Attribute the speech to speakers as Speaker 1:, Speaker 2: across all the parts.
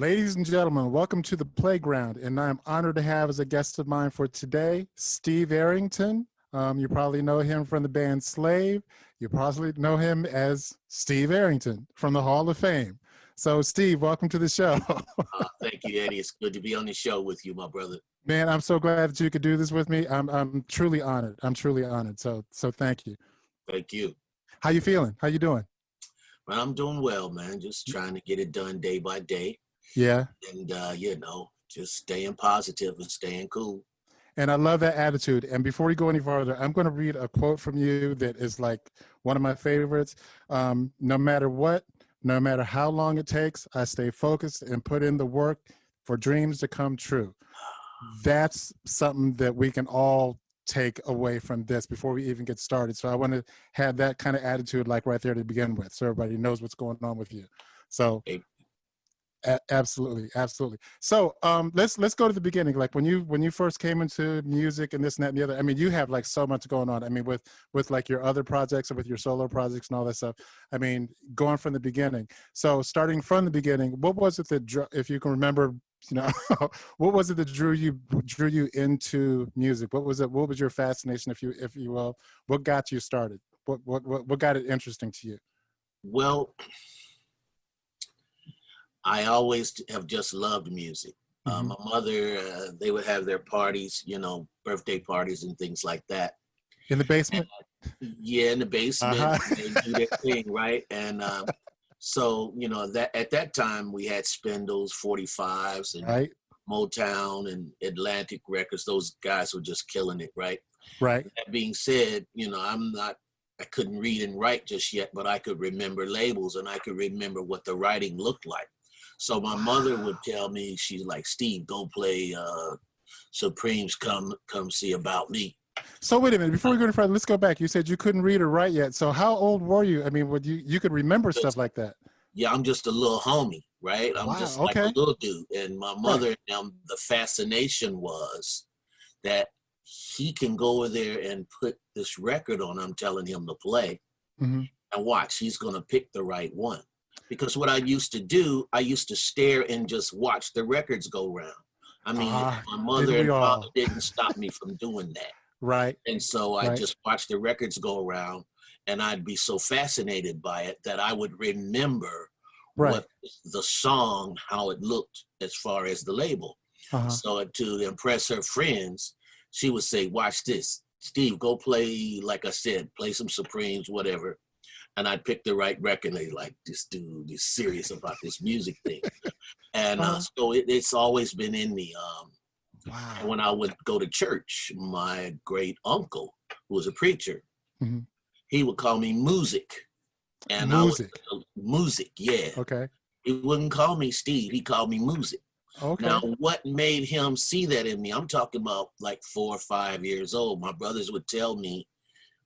Speaker 1: Ladies and gentlemen, welcome to the playground, and I'm honored to have as a guest of mine for today, Steve Arrington. You probably know him from the band Slave. You probably know him as Steve Arrington from the Hall of Fame. So Steve, welcome to the show.
Speaker 2: Thank you, Eddie. It's good to be on the show with you, my brother.
Speaker 1: Man, I'm so glad that you could do this with me. I'm truly honored. I'm truly honored. So thank you.
Speaker 2: Thank you.
Speaker 1: How you feeling? How you doing?
Speaker 2: Well, I'm doing well, man. Just trying to get it done day by day.
Speaker 1: Yeah.
Speaker 2: And, just staying positive and staying cool.
Speaker 1: And I love that attitude. And before we go any farther, I'm going to read a quote from you that is like one of my favorites. No matter what, no matter how long it takes, I stay focused and put in the work for dreams to come true. That's something that we can all take away from this before we even get started. So I want to have that kind of attitude like right there to begin with, so everybody knows what's going on with you. So absolutely. So let's go to the beginning. Like when you first came into music and this and that and the other, I mean, you have like so much going on. I mean, with like your other projects or with your solo projects and all that stuff. I mean, going from the beginning. So starting from the beginning, what was it that, if you can remember, what was it that drew you into music? What was it? What was your fascination, if you will? What got you started? What got it interesting to you?
Speaker 2: Well, I always have just loved music.
Speaker 1: Mm-hmm.
Speaker 2: My mother, they would have their parties, birthday parties and things like that.
Speaker 1: In the basement?
Speaker 2: In the basement.
Speaker 1: Uh-huh.
Speaker 2: They do their thing, right? And so, that at that time we had Spindles, 45s, and
Speaker 1: right.
Speaker 2: Motown and Atlantic Records. Those guys were just killing it, right?
Speaker 1: Right.
Speaker 2: That being said, I couldn't read and write just yet, but I could remember labels and I could remember what the writing looked like. So my mother would tell me, she's like, Steve, go play Supreme's Come See About Me.
Speaker 1: So wait a minute, before we go any further, let's go back. You said you couldn't read or write yet. So how old were you? I mean, would you could remember stuff like that?
Speaker 2: Yeah, I'm just a little homie, right? I'm just like a little dude. And my mother, the fascination was that he can go over there and put this record on I'm telling him to play.
Speaker 1: Mm-hmm.
Speaker 2: And watch, he's going to pick the right one. Because what I used to do, I used to stare and just watch the records go around. I mean, my mother and father didn't stop me from doing that.
Speaker 1: Right.
Speaker 2: And so I just watched the records go around, and I'd be so fascinated by it that I would remember what the song, how it looked as far as the label.
Speaker 1: Uh-huh.
Speaker 2: So to impress her friends, she would say, watch this. Steve, go play, like I said, play some Supremes, whatever. And I'd pick the right record. And they're like, this dude is serious about this music thing. And so it's always been in me. And when I would go to church, my great uncle, who was a preacher,
Speaker 1: mm-hmm.
Speaker 2: he would call me Music. And Music, yeah.
Speaker 1: Okay.
Speaker 2: He wouldn't call me Steve. He called me Music.
Speaker 1: Okay.
Speaker 2: Now, what made him see that in me? I'm talking about like 4 or 5 years old. My brothers would tell me,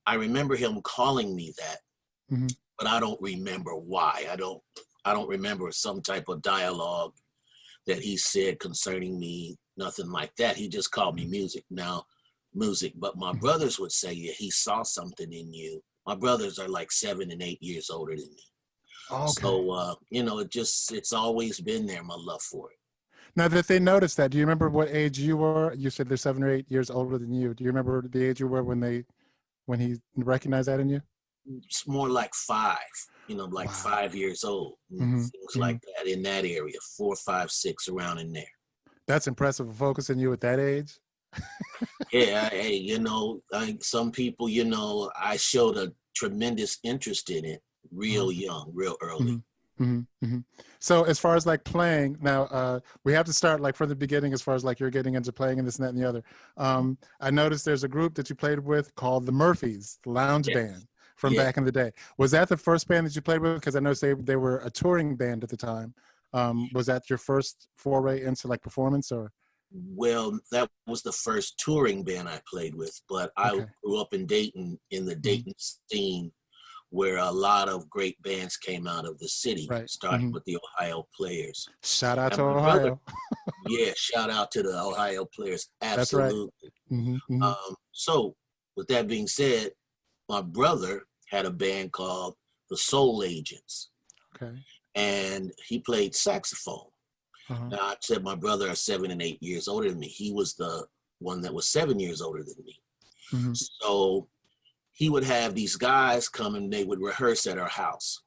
Speaker 2: I remember him calling me that.
Speaker 1: Mm-hmm.
Speaker 2: But I don't remember why. I don't remember some type of dialogue that he said concerning me, nothing like that. He just called me Music. But my brothers would say, yeah, he saw something in you. My brothers are like 7 and 8 years older than me.
Speaker 1: Okay.
Speaker 2: So, it's always been there, my love for it.
Speaker 1: Now that they noticed that, do you remember what age you were? You said they're 7 or 8 years older than you. Do you remember the age you were when he recognized that in you?
Speaker 2: It's more like 5, 5 years old,
Speaker 1: mm-hmm.
Speaker 2: things like that in that area, 4, 5, 6, around in there.
Speaker 1: That's impressive, focusing you at that age.
Speaker 2: Yeah, hey, some people, I showed a tremendous interest in it real young, real early.
Speaker 1: Mm-hmm. Mm-hmm. So as far as like playing now, we have to start like from the beginning as far as like you're getting into playing and this and that and the other. I noticed there's a group that you played with called the Murphys, the lounge band. From back in the day. Was that the first band that you played with? Because I know they were a touring band at the time. Was that your first foray into like performance or?
Speaker 2: Well, that was the first touring band I played with, but I grew up in Dayton, in the Dayton scene, where a lot of great bands came out of the city, starting with the Ohio Players.
Speaker 1: Shout out to Ohio.
Speaker 2: Shout out to the Ohio Players. Absolutely.
Speaker 1: That's right. Mm-hmm.
Speaker 2: So with that being said, my brother had a band called the Soul Agents.
Speaker 1: Okay.
Speaker 2: And he played saxophone. Now, I said my brother are 7 and 8 years older than me. He was the one that was 7 years older than me. So he would have these guys come and they would rehearse at our house.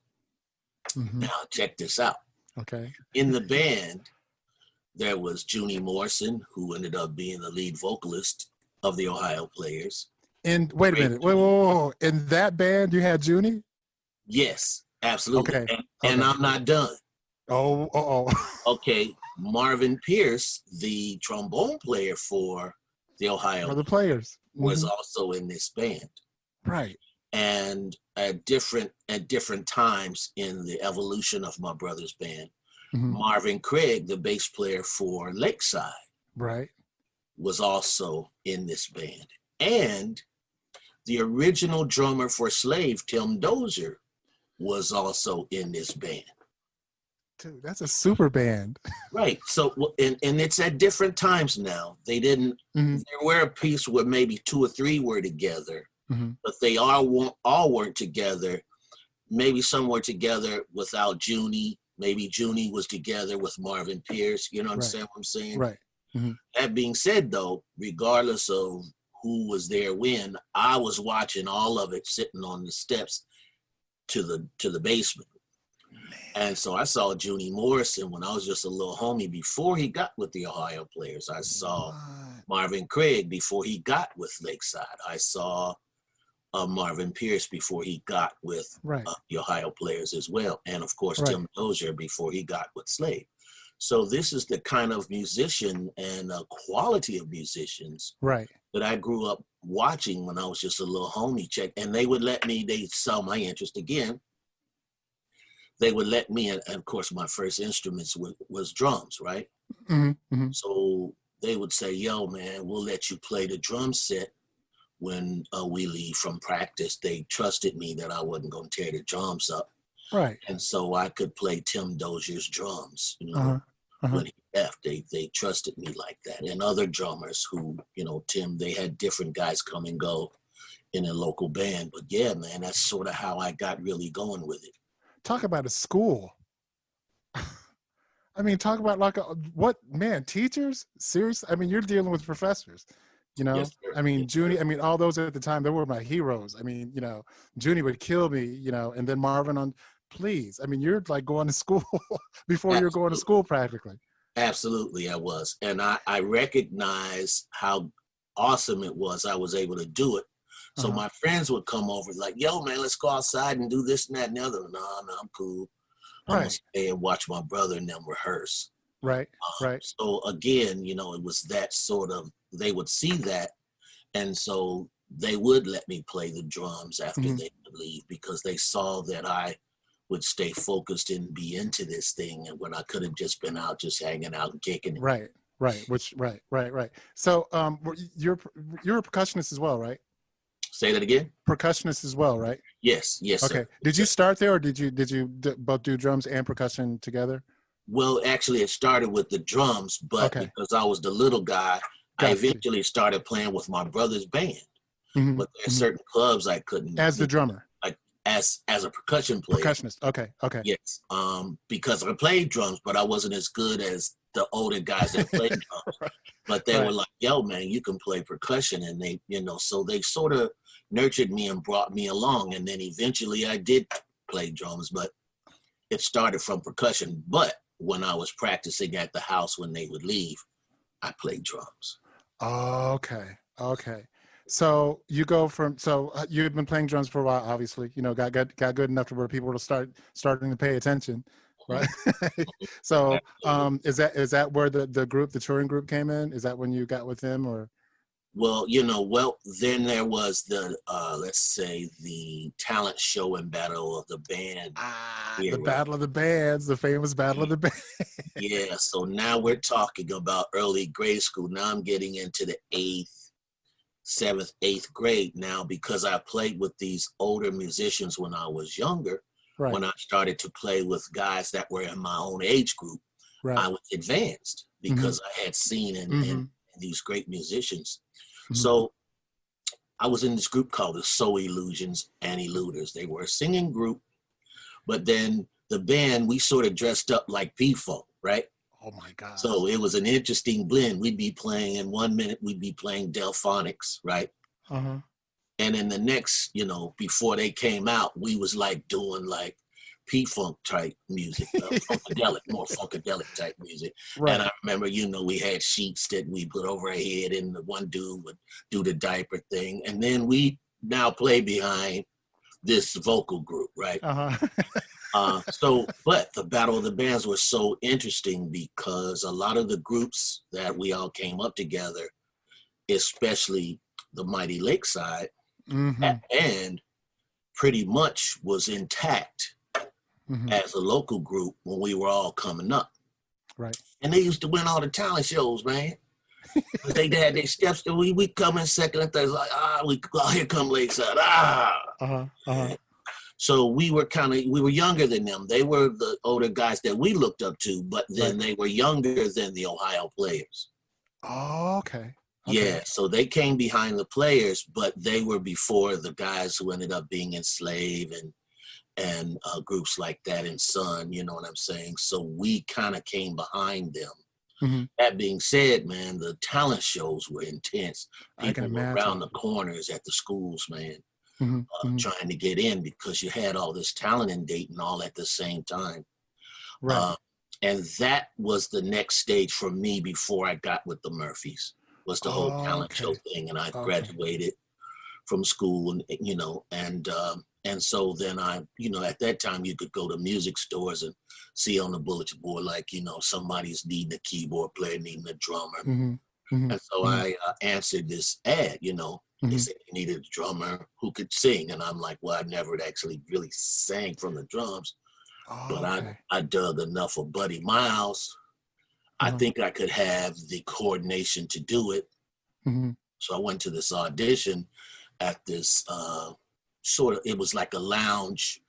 Speaker 2: Now, check this out.
Speaker 1: Okay.
Speaker 2: In the band, there was Junie Morrison, who ended up being the lead vocalist of the Ohio Players.
Speaker 1: And wait a minute. Whoa. In that band, you had Junie?
Speaker 2: Yes, absolutely.
Speaker 1: Okay.
Speaker 2: And I'm not done.
Speaker 1: Oh.
Speaker 2: Okay, Marvin Pierce, the trombone player for the Ohio
Speaker 1: For the Players,
Speaker 2: was also in this band.
Speaker 1: Right.
Speaker 2: And at different times in the evolution of my brother's band, Marvin Craig, the bass player for Lakeside,
Speaker 1: right,
Speaker 2: was also in this band. And the original drummer for Slave, Tim Dozier, was also in this band.
Speaker 1: Dude, that's a super band.
Speaker 2: Right. So, and it's at different times now. They didn't, there were a piece where maybe 2 or 3 were together, but they all weren't together. Maybe some were together without Junie. Maybe Junie was together with Marvin Pierce. You know, understand what I'm saying?
Speaker 1: Right.
Speaker 2: That being said, though, regardless of who was there when, I was watching all of it sitting on the steps to the basement. And so I saw Junie Morrison when I was just a little homie before he got with the Ohio Players. I saw Marvin Craig before he got with Lakeside. I saw Marvin Pierce before he got with the Ohio Players as well. And of course, Tim Dozier before he got with Slave. So this is the kind of musician and quality of musicians that I grew up watching when I was just a little homie check. And they would let me, they saw my interest again. They would let me, and of course, my first instruments was drums, right? So they would say, yo, man, we'll let you play the drum set when we leave from practice. They trusted me that I wasn't going to tear the drums up.
Speaker 1: Right.
Speaker 2: And so I could play Tim Dozier's drums, you know, when he left. They trusted me like that. And other drummers who, you know, Tim, they had different guys come and go in a local band. But yeah, man, that's sort of how I got really going with it.
Speaker 1: Talk about a school. I mean, talk about like teachers? Seriously? I mean, you're dealing with professors, you know?
Speaker 2: Yes,
Speaker 1: I mean, Junie, I mean, all those at the time, they were my heroes. I mean, you know, Junie would kill me, you know, and then Marvin please. I mean, you're like going to school before you're going to school practically.
Speaker 2: Absolutely, I was. And I recognize how awesome it was I was able to do it. So my friends would come over like, yo, man, let's go outside and do this and that and the other. No, man, I'm cool. I'm going to stay and watch my brother and them rehearse.
Speaker 1: Right.
Speaker 2: So again, you know, it was that sort of, they would see that. And so they would let me play the drums after they would leave because they saw that I would stay focused and be into this thing. And when I could have just been out, just hanging out and kicking it.
Speaker 1: Right. So you're a percussionist as well, right?
Speaker 2: Say that again?
Speaker 1: Percussionist as well, right?
Speaker 2: Yes,
Speaker 1: okay.
Speaker 2: Sir.
Speaker 1: Did you start there, or did you both do drums and percussion together?
Speaker 2: Well, actually, it started with the drums, but because I was the little guy, I eventually started playing with my brother's band. But there are certain clubs I couldn't.
Speaker 1: As the drummer?
Speaker 2: Like as a percussion player.
Speaker 1: Percussionist, okay.
Speaker 2: Yes, because I played drums, but I wasn't as good as the older guys that played drums. But they were like, yo, man, you can play percussion. And they, you know, so they sort of nurtured me and brought me along. And then eventually I did play drums, but it started from percussion. But when I was practicing at the house when they would leave, I played drums.
Speaker 1: Okay. So you go from, you've been playing drums for a while, obviously, you know, got good enough to where people will starting to pay attention. Right. So is that where the touring group came in? Is that when you got with them, or?
Speaker 2: Well, you know, then there was the let's say the talent show and battle of the band.
Speaker 1: The battle of the bands, the famous battle of the bands.
Speaker 2: Yeah. So now we're talking about early grade school. Now I'm getting into the 7th, 8th grade now because I played with these older musicians when I was younger. Right. When I started to play with guys that were in my own age group, I was advanced because I had seen in these great musicians. So I was in this group called the So Illusions and Eluders. They were a singing group, but then the band, we sort of dressed up like P-Funk, right?
Speaker 1: Oh my God.
Speaker 2: So it was an interesting blend. We'd be playing, in 1 minute, we'd be playing Delphonics, right?
Speaker 1: Uh-huh.
Speaker 2: And in the next, you know, before they came out, we was like doing like P-Funk type music, funkadelic, more funkadelic type music.
Speaker 1: Right.
Speaker 2: And I remember, you know, we had sheets that we put over our head, and the one dude would do the diaper thing. And then we now play behind this vocal group, right?
Speaker 1: Uh-huh.
Speaker 2: But the Battle of the Bands was so interesting because a lot of the groups that we all came up together, especially the Mighty Lakeside,
Speaker 1: Mm-hmm.
Speaker 2: that band pretty much was intact
Speaker 1: Mm-hmm.
Speaker 2: as a local group when we were all coming up.
Speaker 1: Right.
Speaker 2: And they used to win all the talent shows, man. They had their steps, we come in second and third, like, here come Lakeside,
Speaker 1: Uh-huh. Uh-huh.
Speaker 2: So we were younger than them. They were the older guys that we looked up to, but then
Speaker 1: Right.
Speaker 2: they were younger than the Ohio players.
Speaker 1: Oh, okay.
Speaker 2: Yeah, so they came behind the players, but they were before the guys who ended up being Enslaved and groups like that in Sun, you know what I'm saying? So we kind of came behind them.
Speaker 1: Mm-hmm.
Speaker 2: That being said, man, the talent shows were intense.
Speaker 1: I can
Speaker 2: People were
Speaker 1: imagine.
Speaker 2: around the corners at the schools, man,
Speaker 1: Mm-hmm. Mm-hmm.
Speaker 2: trying to get in because you had all this talent in Dayton all at the same time.
Speaker 1: Right.
Speaker 2: And that was the next stage for me before I got with the Murphys, was the whole talent show thing. And I graduated from school, and you know, and so then I, you know, at that time you could go to music stores and see on the bulletin board, like, you know, somebody's needing a keyboard player, needing a drummer.
Speaker 1: Mm-hmm. Mm-hmm.
Speaker 2: And so I answered this ad, you know, they said you needed a drummer who could sing. And I'm like, well, I never actually really sang from the drums, but I dug enough of Buddy Miles. I think I could have the coordination to do it.
Speaker 1: Mm-hmm.
Speaker 2: So I went to this audition at this it was like a lounge,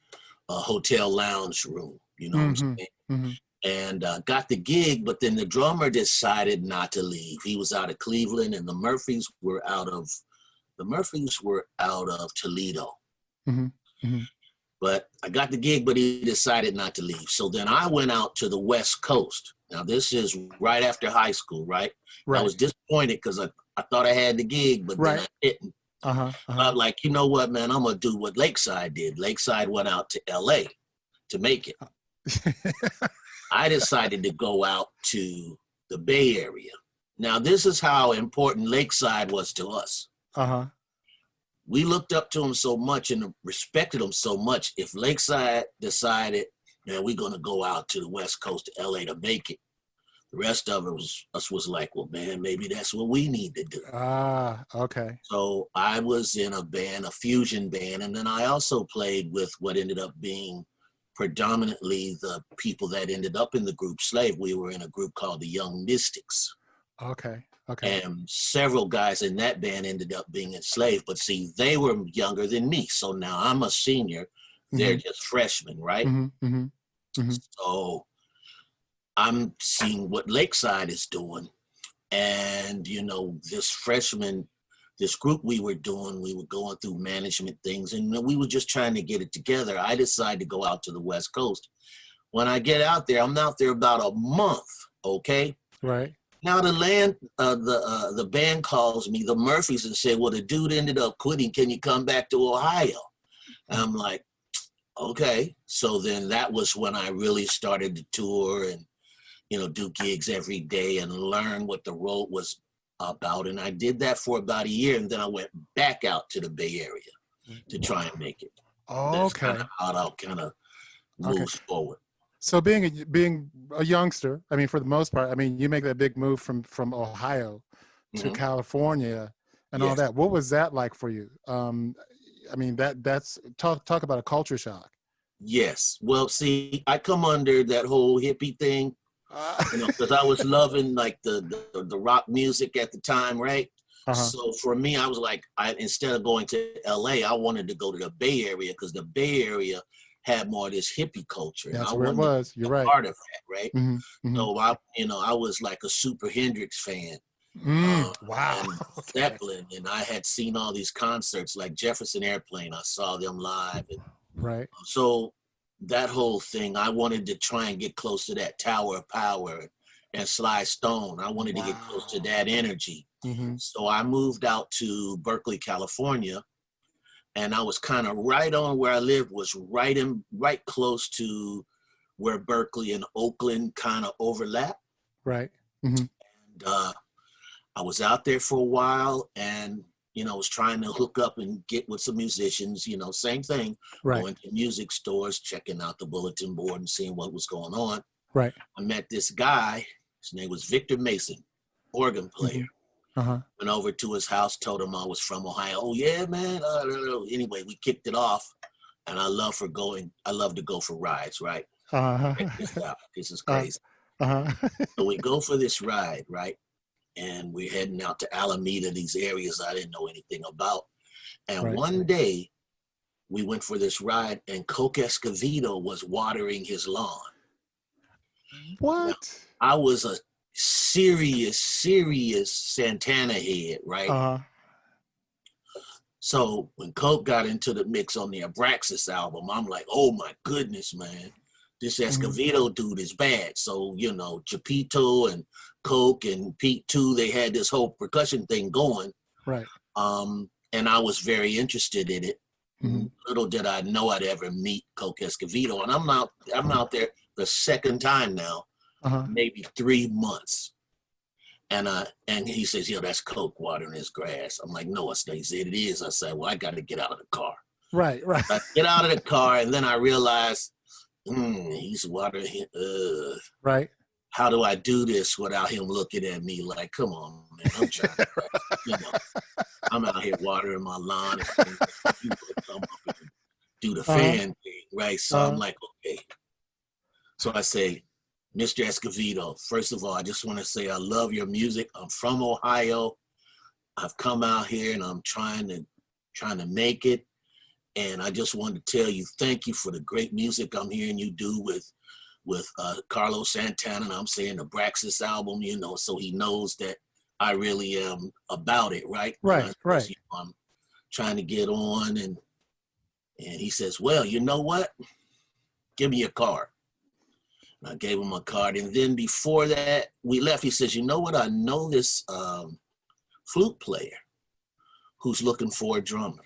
Speaker 2: hotel lounge room, you know what I'm saying?
Speaker 1: Mm-hmm.
Speaker 2: And got the gig, but then the drummer decided not to leave. He was out of Cleveland, and the Murphys were out of Toledo.
Speaker 1: Mm-hmm. Mm-hmm.
Speaker 2: But I got the gig, but he decided not to leave. So then I went out to the West Coast. Now this is right after high school, right? I was disappointed because I thought I had the gig, but then I didn't. I'm like, you know what, man, I'm gonna do what Lakeside did. Lakeside went out to LA to make it. I decided to go out to the Bay Area. Now, this is how important Lakeside was to us. We looked up to them so much and respected them so much. If Lakeside decided, man, we're going to go out to the West Coast to LA to make it, the rest of it was like, well, man, maybe that's what we need to do.
Speaker 1: Okay.
Speaker 2: So I was in a band, a fusion band, and then I also played with what ended up being predominantly the people that ended up in the group Slave. We were in a group called the Young Mystics.
Speaker 1: Okay.
Speaker 2: And several guys in that band ended up being Enslaved, but see, they were younger than me. So now I'm a senior. They're just freshmen, right? So I'm seeing what Lakeside is doing. And, you know, this group we were doing, we were going through management things, and we were just trying to get it together. I decided to go out to the West Coast. When I get out there, I'm out there about a month, okay?
Speaker 1: Right.
Speaker 2: Now the band calls me, the Murphys, and say, well, the dude ended up quitting. Can you come back to Ohio? And I'm like, okay. So then that was when I really started to tour and, you know, do gigs every day and learn what the road was about. And I did that for about a year, and then I went back out to the Bay Area to try and make it. That's kind of how I'll kind of move forward.
Speaker 1: So being a youngster, I mean, for the most part, I mean, you make that big move from Ohio to California and all that. What was that like for you? I mean, that's talk about a culture shock.
Speaker 2: Yes. Well, see, I come under that whole hippie thing, you know, because I was loving like the rock music at the time, right? So for me, I was like, instead of going to LA, I wanted to go to the Bay Area because the Bay Area had more of this hippie culture.
Speaker 1: That's where it was. You're right.
Speaker 2: Part of that, right? So I was like a Super Hendrix fan.
Speaker 1: Wow.
Speaker 2: And Zeppelin, and I had seen all these concerts like Jefferson Airplane. I saw them live. And, so that whole thing, I wanted to try and get close to that Tower of Power and Sly Stone. I wanted to get close to that energy. So I moved out to Berkeley, California, and I was kind of right on where I lived, was right close to where Berkeley and Oakland kind of overlap.
Speaker 1: Right.
Speaker 2: And I was out there for a while, and was trying to hook up and get with some musicians, same thing, going to music stores, checking out the bulletin board and seeing what was going on.
Speaker 1: Right.
Speaker 2: I met this guy, his name was Victor Mason, organ player. Went over to his house, told him I was from Ohio. Oh yeah, man. Anyway, we kicked it off, and I love to go for rides, right? Check this out. This is crazy. So we go for this ride, right? And we're heading out to Alameda, these areas I didn't know anything about. And one day we went for this ride, and Coke Escovedo was watering his lawn.
Speaker 1: What?
Speaker 2: Now, I was a serious Santana head, right? So when Coke got into the mix on the Abraxas album, I'm like, oh my goodness, man. This Escovedo dude is bad. So, Chapito and Coke and Pete too, they had this whole percussion thing going.
Speaker 1: Right.
Speaker 2: And I was very interested in it. Little did I know I'd ever meet Coke Escovedo. And I'm out there the second time now, maybe 3 months. And he says, that's Coke watering his grass. I'm like, no, it's not. He said, it is. I said, well, I got to get out of the car.
Speaker 1: Right.
Speaker 2: I get out of the car, and then I realized, he's watering.
Speaker 1: Right.
Speaker 2: How do I do this without him looking at me like, come on, man, I'm trying to, I'm out here watering my lawn and you come up and do the fan thing, right? So I'm like, okay. So I say, Mr. Escovedo, first of all, I just want to say I love your music. I'm from Ohio. I've come out here and I'm trying to make it. And I just wanted to tell you, thank you for the great music I'm hearing you do with Carlos Santana. And I'm saying the Abraxas album, so he knows that I really am about it, right?
Speaker 1: Right.
Speaker 2: I'm trying to get on, and he says, well, you know what? Give me a card. And I gave him a card. And then before that, we left. He says, you know what? I know this flute player who's looking for a drummer.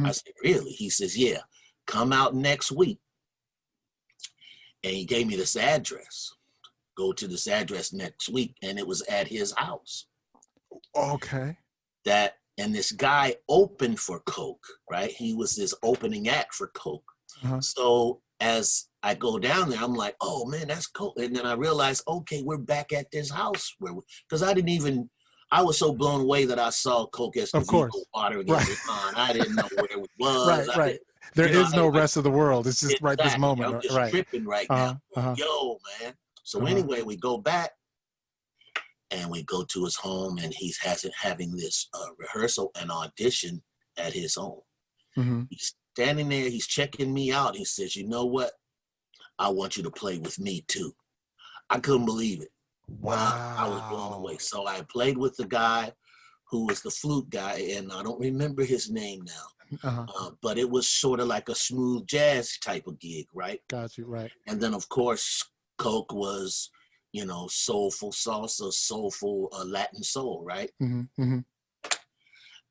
Speaker 2: I said, really? He says, yeah, come out next week. And he gave me this address. Go to this address next week. And it was at his house.
Speaker 1: Okay.
Speaker 2: And this guy opened for Coke, right? He was this opening act for Coke. So as I go down there, I'm like, oh man, that's Coke. And then I realized, okay, we're back at this house because I was so blown away that I saw Coke Escovedo watering his lawn. I didn't know where it was.
Speaker 1: Right. There is no rest of the world. It's just right this moment.
Speaker 2: I'm just tripping right now. Yo, man. So anyway, we go back and we go to his home, and he's having this rehearsal and audition at his home. He's standing there. He's checking me out. He says, you know what? I want you to play with me too. I couldn't believe it.
Speaker 1: Wow.
Speaker 2: I was blown away. So I played with the guy who was the flute guy, and I don't remember his name now. But it was sort of like a smooth jazz type of gig, right?
Speaker 1: Got you, right.
Speaker 2: And then, of course, Coke was, soulful salsa, soulful Latin soul, right?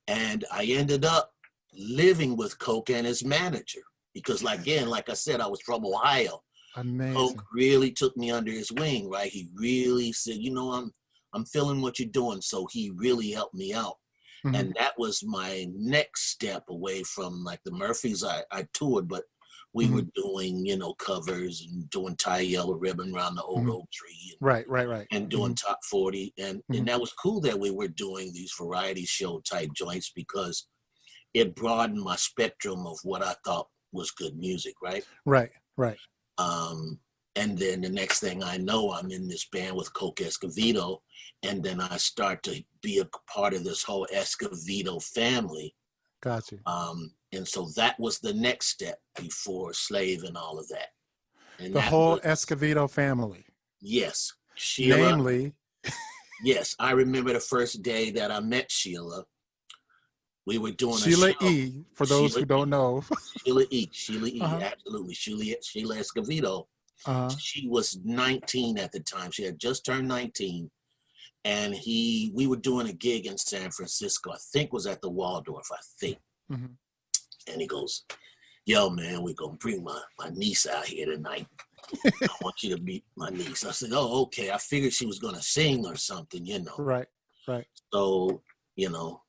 Speaker 2: And I ended up living with Coke and his manager because, like I said, I was from Ohio.
Speaker 1: Amazing.
Speaker 2: Coke really took me under his wing, right? He really said, I'm feeling what you're doing. So he really helped me out. And that was my next step away from like the Murphys. I toured, but we were doing, covers and doing Tie Yellow Ribbon Around the Old Oak Tree. And,
Speaker 1: right.
Speaker 2: And doing Top 40. And that was cool that we were doing these variety show type joints because it broadened my spectrum of what I thought was good music, right?
Speaker 1: Right.
Speaker 2: And then the next thing I know, I'm in this band with Coke Escovedo, and then I start to be a part of this whole Escovedo family.
Speaker 1: Got you.
Speaker 2: And so that was the next step before Slave and all of that. And
Speaker 1: the whole Escovedo family.
Speaker 2: Yes. Sheila.
Speaker 1: Namely.
Speaker 2: Yes, I remember the first day that I met Sheila. We were doing
Speaker 1: Sheila
Speaker 2: a show.
Speaker 1: For those who don't know.
Speaker 2: Sheila E. Absolutely. Sheila Escovedo. She was 19 at the time. She had just turned 19. And we were doing a gig in San Francisco. I think was at the Waldorf, I think.
Speaker 1: Mm-hmm.
Speaker 2: And he goes, yo, man, we're going to bring my niece out here tonight. I want you to meet my niece. I said, oh, okay. I figured she was going to sing or something, you know.
Speaker 1: Right.
Speaker 2: So, you know,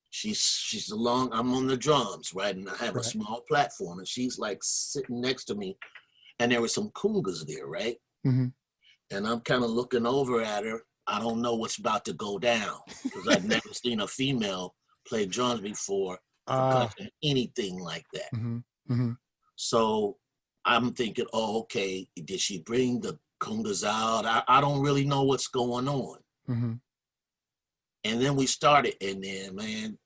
Speaker 2: she's along, I'm on the drums, right? And I have a small platform, and she's like sitting next to me. And there were some congas there, right?
Speaker 1: Mm-hmm.
Speaker 2: And I'm kind of looking over at her. I don't know what's about to go down because I've never seen a female play drums before, percussion, anything like that.
Speaker 1: Mm-hmm. Mm-hmm.
Speaker 2: So I'm thinking, oh, okay, did she bring the congas out? I don't really know what's going on.
Speaker 1: Mm-hmm.
Speaker 2: And then we started, and then, man,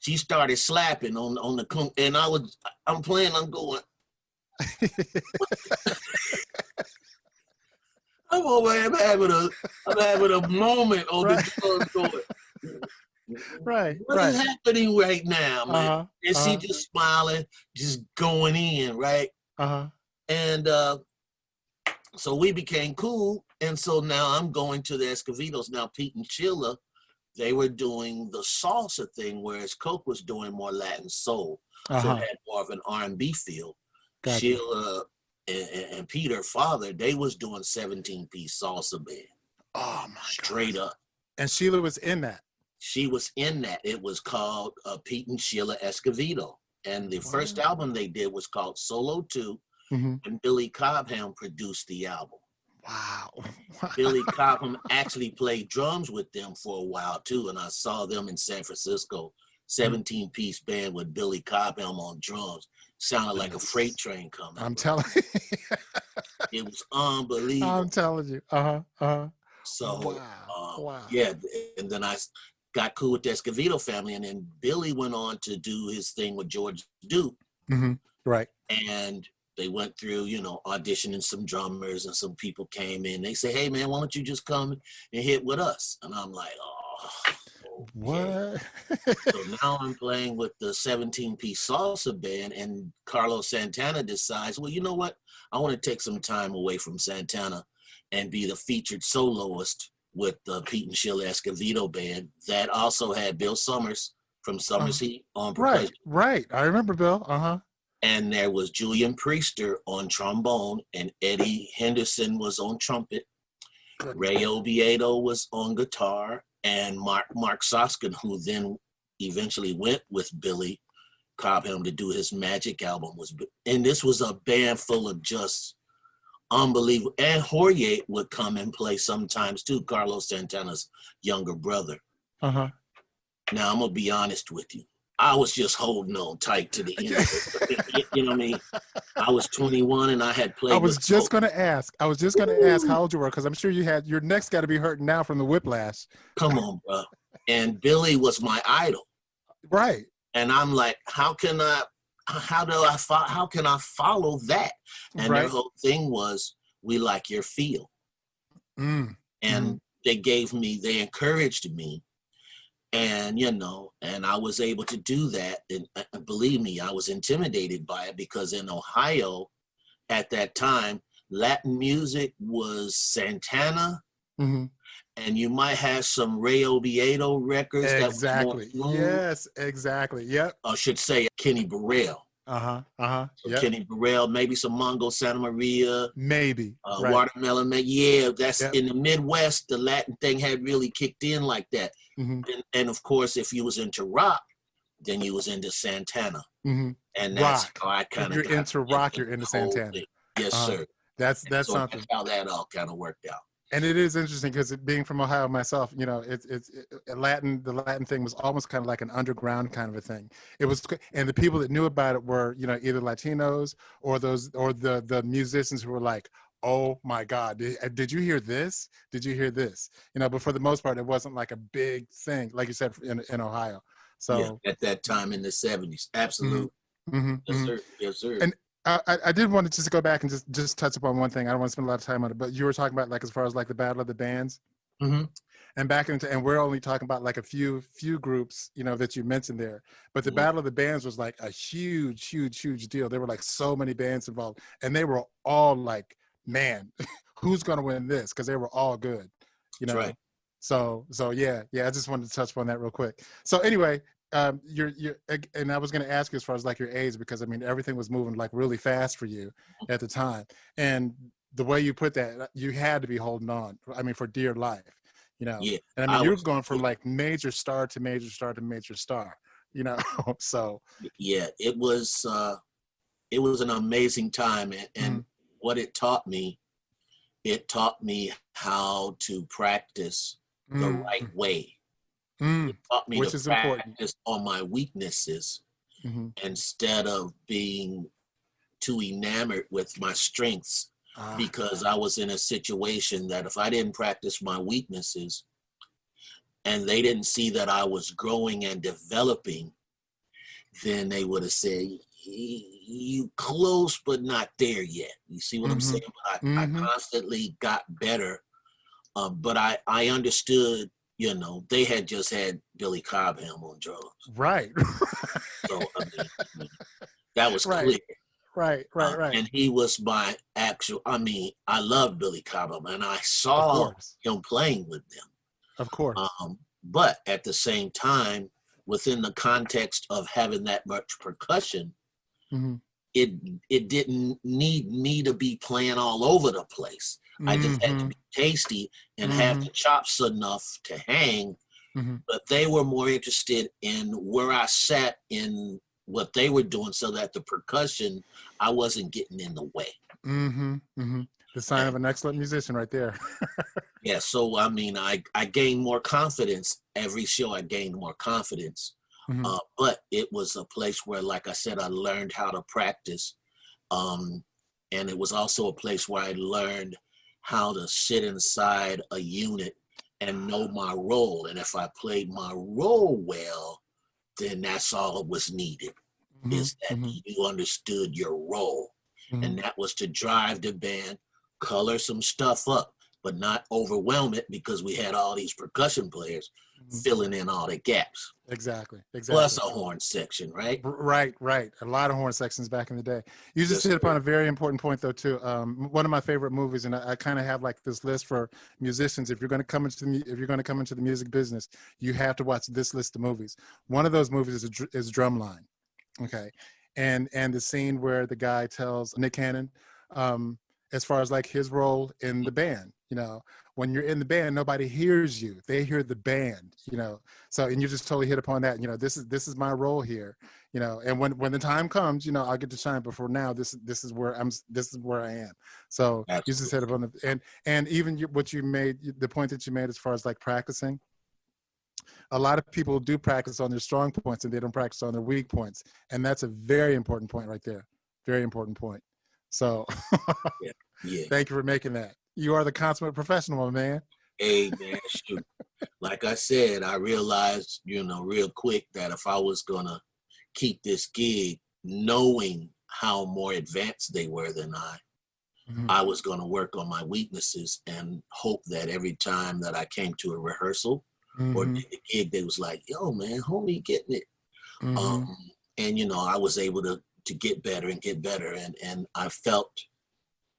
Speaker 2: she started slapping on the conga, and I'm playing, I'm going, I'm having a moment on the drums going, what is happening right now, man? And she just smiling, just going in, right? And so we became cool. And so now I'm going to the Escovedos. Now Pete and Sheila, they were doing the salsa thing, whereas Coke was doing more Latin soul. So it had more of an R&B feel. Gotcha. Sheila and Pete, her father, they was doing 17-piece salsa band.
Speaker 1: Oh my
Speaker 2: Straight
Speaker 1: gosh.
Speaker 2: up.
Speaker 1: And Sheila was in that.
Speaker 2: She was in that. It was called Pete and Sheila Escovedo. And the first album they did was called Solo 2. And Billy Cobham produced the album.
Speaker 1: Wow.
Speaker 2: Billy Cobham actually played drums with them for a while too. And I saw them in San Francisco, 17-piece band with Billy Cobham on drums. Sounded like a freight train coming.
Speaker 1: I'm telling you.
Speaker 2: It was unbelievable.
Speaker 1: I'm telling you.
Speaker 2: So, yeah. And then I got cool with the Escovedo family. And then Billy went on to do his thing with George Duke.
Speaker 1: Right.
Speaker 2: And they went through, you know, auditioning some drummers, and some people came in. They say, hey, man, why don't you just come and hit with us? And I'm like, oh, okay.
Speaker 1: What?
Speaker 2: So now I'm playing with the 17-piece salsa band, and Carlos Santana decides, well, you know what? I want to take some time away from Santana and be the featured soloist with the Pete and Sheila Escovedo band that also had Bill Summers from Summers Heat on percussion.
Speaker 1: Right. I remember Bill.
Speaker 2: And there was Julian Priester on trombone, and Eddie Henderson was on trumpet. Ray Oviedo was on guitar, and Mark Soskin, who then eventually went with Billy Cobham to do his Magic album, and this was a band full of just unbelievable. And Jorge would come and play sometimes too, Carlos Santana's younger brother. Now I'm gonna be honest with you. I was just holding on tight to the end. You know what I mean? I was 21 and I had played.
Speaker 1: I was just going to ask how old you were, because I'm sure your neck's got to be hurting now from the whiplash.
Speaker 2: Come on, bro. And Billy was my idol.
Speaker 1: Right.
Speaker 2: And I'm like, how can I follow that? And their whole thing was, we like your feel. And they encouraged me. And, you know, and I was able to do that. And believe me, I was intimidated by it, because in Ohio at that time, Latin music was Santana, and you might have some Ray Oviedo records.
Speaker 1: Exactly. Yes, exactly. Yep.
Speaker 2: I should say Kenny Burrell.
Speaker 1: Yep.
Speaker 2: Kenny Burrell, maybe some Mongo Santa Maria.
Speaker 1: Maybe.
Speaker 2: Watermelon. Yeah, that's in the Midwest. The Latin thing had really kicked in like that. And of course, if you was into rock, then you was into Santana. And that's how I kind of.
Speaker 1: You're into rock, you're into Santana.
Speaker 2: Thing. Yes, sir.
Speaker 1: That's something.
Speaker 2: That's how that all kind of worked out.
Speaker 1: And it is interesting, because being from Ohio myself, you know, the Latin thing was almost kind of like an underground kind of a thing. It was, and the people that knew about it were, you know, either Latinos or the musicians who were like, oh my God, did you hear this? Did you hear this? You know, but for the most part, it wasn't like a big thing, like you said, in Ohio. So
Speaker 2: at that time in the 70s, absolutely. Yes, sir. Yes, sir.
Speaker 1: And I did want to just go back and just touch upon one thing. I don't want to spend a lot of time on it, but you were talking about, like, as far as like the Battle of the Bands.
Speaker 2: hmm
Speaker 1: And back into, and we're only talking about like a few groups, you know, that you mentioned there. But the
Speaker 2: hmm
Speaker 1: Battle of the Bands was like a huge deal. There were like so many bands involved, and they were all like, man, who's gonna win this? Because they were all good, you
Speaker 2: That's
Speaker 1: know.
Speaker 2: right.
Speaker 1: So yeah. I just wanted to touch upon that real quick. So anyway, you're, and I was gonna ask you as far as like your age, because I mean everything was moving like really fast for you at the time, and the way you put that, you had to be holding on. I mean, for dear life, you know.
Speaker 2: Yeah,
Speaker 1: And I mean,
Speaker 2: I
Speaker 1: you're
Speaker 2: was.
Speaker 1: going from like major star to major star to major star, you know. So
Speaker 2: Yeah, it was an amazing time, and
Speaker 1: mm,
Speaker 2: what it taught me how to practice the right
Speaker 1: mm,
Speaker 2: way.
Speaker 1: mm,
Speaker 2: It taught me to
Speaker 1: which is important.
Speaker 2: practice on my weaknesses
Speaker 1: Hmm.
Speaker 2: instead of being too enamored with my strengths,
Speaker 1: Ah,
Speaker 2: because I was in a situation that if I didn't practice my weaknesses and they didn't see that I was growing and developing, then they would have said, you close but not there yet. You see what I'm
Speaker 1: mm-hmm,
Speaker 2: saying? But I
Speaker 1: mm-hmm.
Speaker 2: constantly got better. But I understood, you know, they had just had Billy Cobham on drums.
Speaker 1: Right.
Speaker 2: So, I mean, that was
Speaker 1: Right,
Speaker 2: clear.
Speaker 1: right.
Speaker 2: And he was my actual, I mean, I love Billy Cobham and I
Speaker 1: Of
Speaker 2: saw
Speaker 1: course,
Speaker 2: him playing with them.
Speaker 1: of course.
Speaker 2: But at the same time, within the context of having that much percussion,
Speaker 1: Mm-hmm,
Speaker 2: it it didn't need me to be playing all over the place. I just had to
Speaker 1: mm-hmm,
Speaker 2: be tasty and have
Speaker 1: mm-hmm,
Speaker 2: the chops enough to hang.
Speaker 1: mm-hmm,
Speaker 2: But they were more interested in where I sat in what they were doing, so that the percussion, I wasn't getting in the way.
Speaker 1: mm-hmm, mm-hmm. The sign of
Speaker 2: And
Speaker 1: an excellent musician, right there.
Speaker 2: yeah, so I mean, I gained more confidence every show. I gained more confidence,
Speaker 1: Mm-hmm,
Speaker 2: but it was a place where, like I said, I learned how to practice, um, and it was also a place where I learned how to sit inside a unit and know my role. And if I played my role well, then that's all it was needed,
Speaker 1: mm-hmm,
Speaker 2: is that
Speaker 1: mm-hmm,
Speaker 2: you understood your role.
Speaker 1: mm-hmm,
Speaker 2: And that was to drive the band, color some stuff up, but not overwhelm it, because we had all these percussion players
Speaker 1: mm-hmm.
Speaker 2: filling in all the gaps.
Speaker 1: Exactly,
Speaker 2: Plus
Speaker 1: exactly.
Speaker 2: a horn section, right?
Speaker 1: Right. A lot of horn sections back in the day. You just
Speaker 2: Yes,
Speaker 1: hit
Speaker 2: sir.
Speaker 1: upon a very important point, though, too. One of my favorite movies, and I kind of have like this list for musicians. If you're going to come into if you're going to come into the music business, you have to watch this list of movies. One of those movies is Drumline. Okay, and the scene where the guy tells Nick Cannon, um, as far as like his role in the band. You know, when you're in the band, nobody hears you; they hear the band. You know, so and you just totally hit upon that. You know, this is my role here. You know, and when the time comes, you know, I'll get to shine. But for now, this is where I'm. This is where I am. So you just hit
Speaker 2: Absolutely.
Speaker 1: upon the and even what you made, the point that you made as far as like practicing, a lot of people do practice on their strong points and they don't practice on their weak points. And that's a very important point right there. Very important point. So
Speaker 2: Yeah. Yeah.
Speaker 1: thank you for making that. You are the consummate professional, man.
Speaker 2: Hey, man, shoot. Like I said, I realized, you know, real quick that if I was going to keep this gig, knowing how more advanced they were than
Speaker 1: Mm-hmm.
Speaker 2: I was going to work on my weaknesses and hope that every time that I came to a rehearsal or
Speaker 1: Mm-hmm.
Speaker 2: did the gig, they was like, yo, man, homie, getting it.
Speaker 1: Mm-hmm.
Speaker 2: Um, and, you know, I was able to get better and get better. And I felt,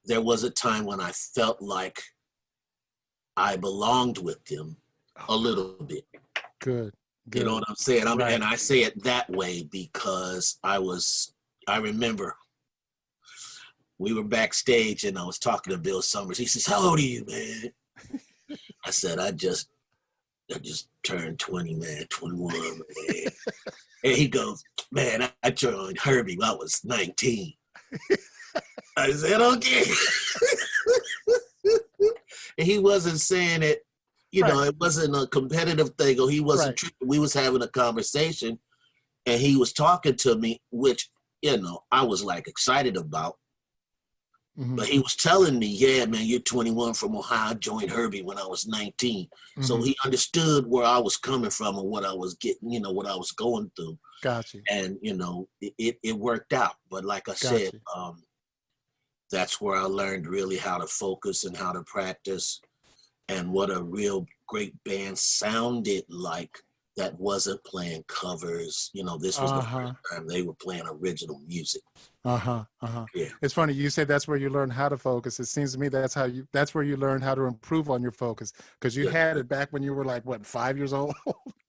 Speaker 2: there was a time when I felt like I belonged with them a
Speaker 1: Oh,
Speaker 2: little bit.
Speaker 1: good.
Speaker 2: You know
Speaker 1: Good.
Speaker 2: what I'm saying?
Speaker 1: Right.
Speaker 2: And I say it that way because I remember we were backstage and I was talking to Bill Summers. He says, how old are you, man? I said, I just turned 20, man, 21, man. And he goes, man, I joined Herbie when I was 19. I said, okay. And he wasn't saying it, you
Speaker 1: Right.
Speaker 2: know, it wasn't a competitive thing, or he wasn't
Speaker 1: Right.
Speaker 2: tripping. We was having a conversation and he was talking to me, which, you know, I was like excited about.
Speaker 1: Mm-hmm.
Speaker 2: But he was telling me, yeah, man, you're 21 from Ohio. I joined Herbie when I was 19. So
Speaker 1: Mm-hmm.
Speaker 2: he understood where I was coming from and what I was getting, you know, what I was going through.
Speaker 1: Got you.
Speaker 2: And, you know, it worked out. But like I
Speaker 1: Got
Speaker 2: said,
Speaker 1: you.
Speaker 2: that's where I learned really how to focus and how to practice. and what a real great band sounded like that wasn't playing covers. You know, this was the first time they were playing original music. Yeah.
Speaker 1: It's funny you say that's where you learn how to focus. It seems to me that's where you learn how to improve on your focus, because you had it back when you were like, what, 5 years old?